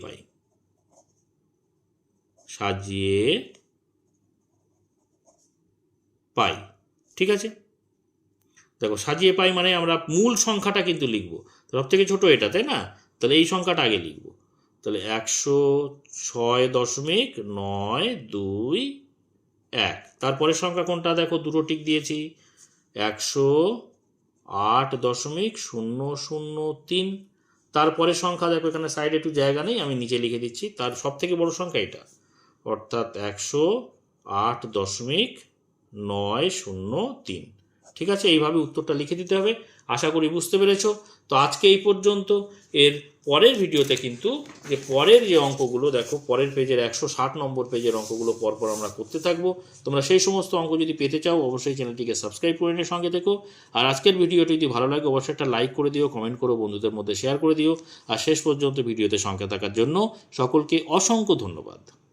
পাই, ঠিক আছে? দেখো সাজিয়ে পাই মানে আমরা মূল সংখ্যাটা কিন্তু লিখবো, সব থেকে ছোট এটা, তাই না? তাহলে এই সংখ্যাটা আগে লিখবো। তাহলে 106.921, 1। তারপরের সংখ্যা কোনটা দেখো, দুটো টিক দিয়েছি, 108.003। তারপরের সংখ্যা দেখো, এখানে সাইডে একটু জায়গা নেই, আমি নিচে লিখে দিচ্ছি, তার সব থেকে বড় সংখ্যা এটা, অর্থাৎ 108.903। ঠিক আছে, এইভাবে উত্তরটা লিখে দিতে হবে। আশা করি বুঝতে পেরেছো। তো আজকে এই পর্যন্ত। এর পরের ভিডিওতে কিন্তু যে পরের যে অঙ্কগুলো দেখো, পরের পেজের 160 নম্বর পেজের অঙ্কগুলো পরপর আমরা করতে থাকবো। তোমরা সেই সমস্ত অঙ্ক যদি পেতে চাও অবশ্যই চ্যানেলটিকে সাবস্ক্রাইব করে নিয়ে সঙ্গে থেকো। আর আজকের ভিডিওটি যদি ভালো লাগে অবশ্যই একটা লাইক করে দিও, কমেন্ট করো, বন্ধুদের মধ্যে শেয়ার করে দিও। আর শেষ পর্যন্ত ভিডিওতে সঙ্গে থাকার জন্য সকলকে অসংখ্য ধন্যবাদ।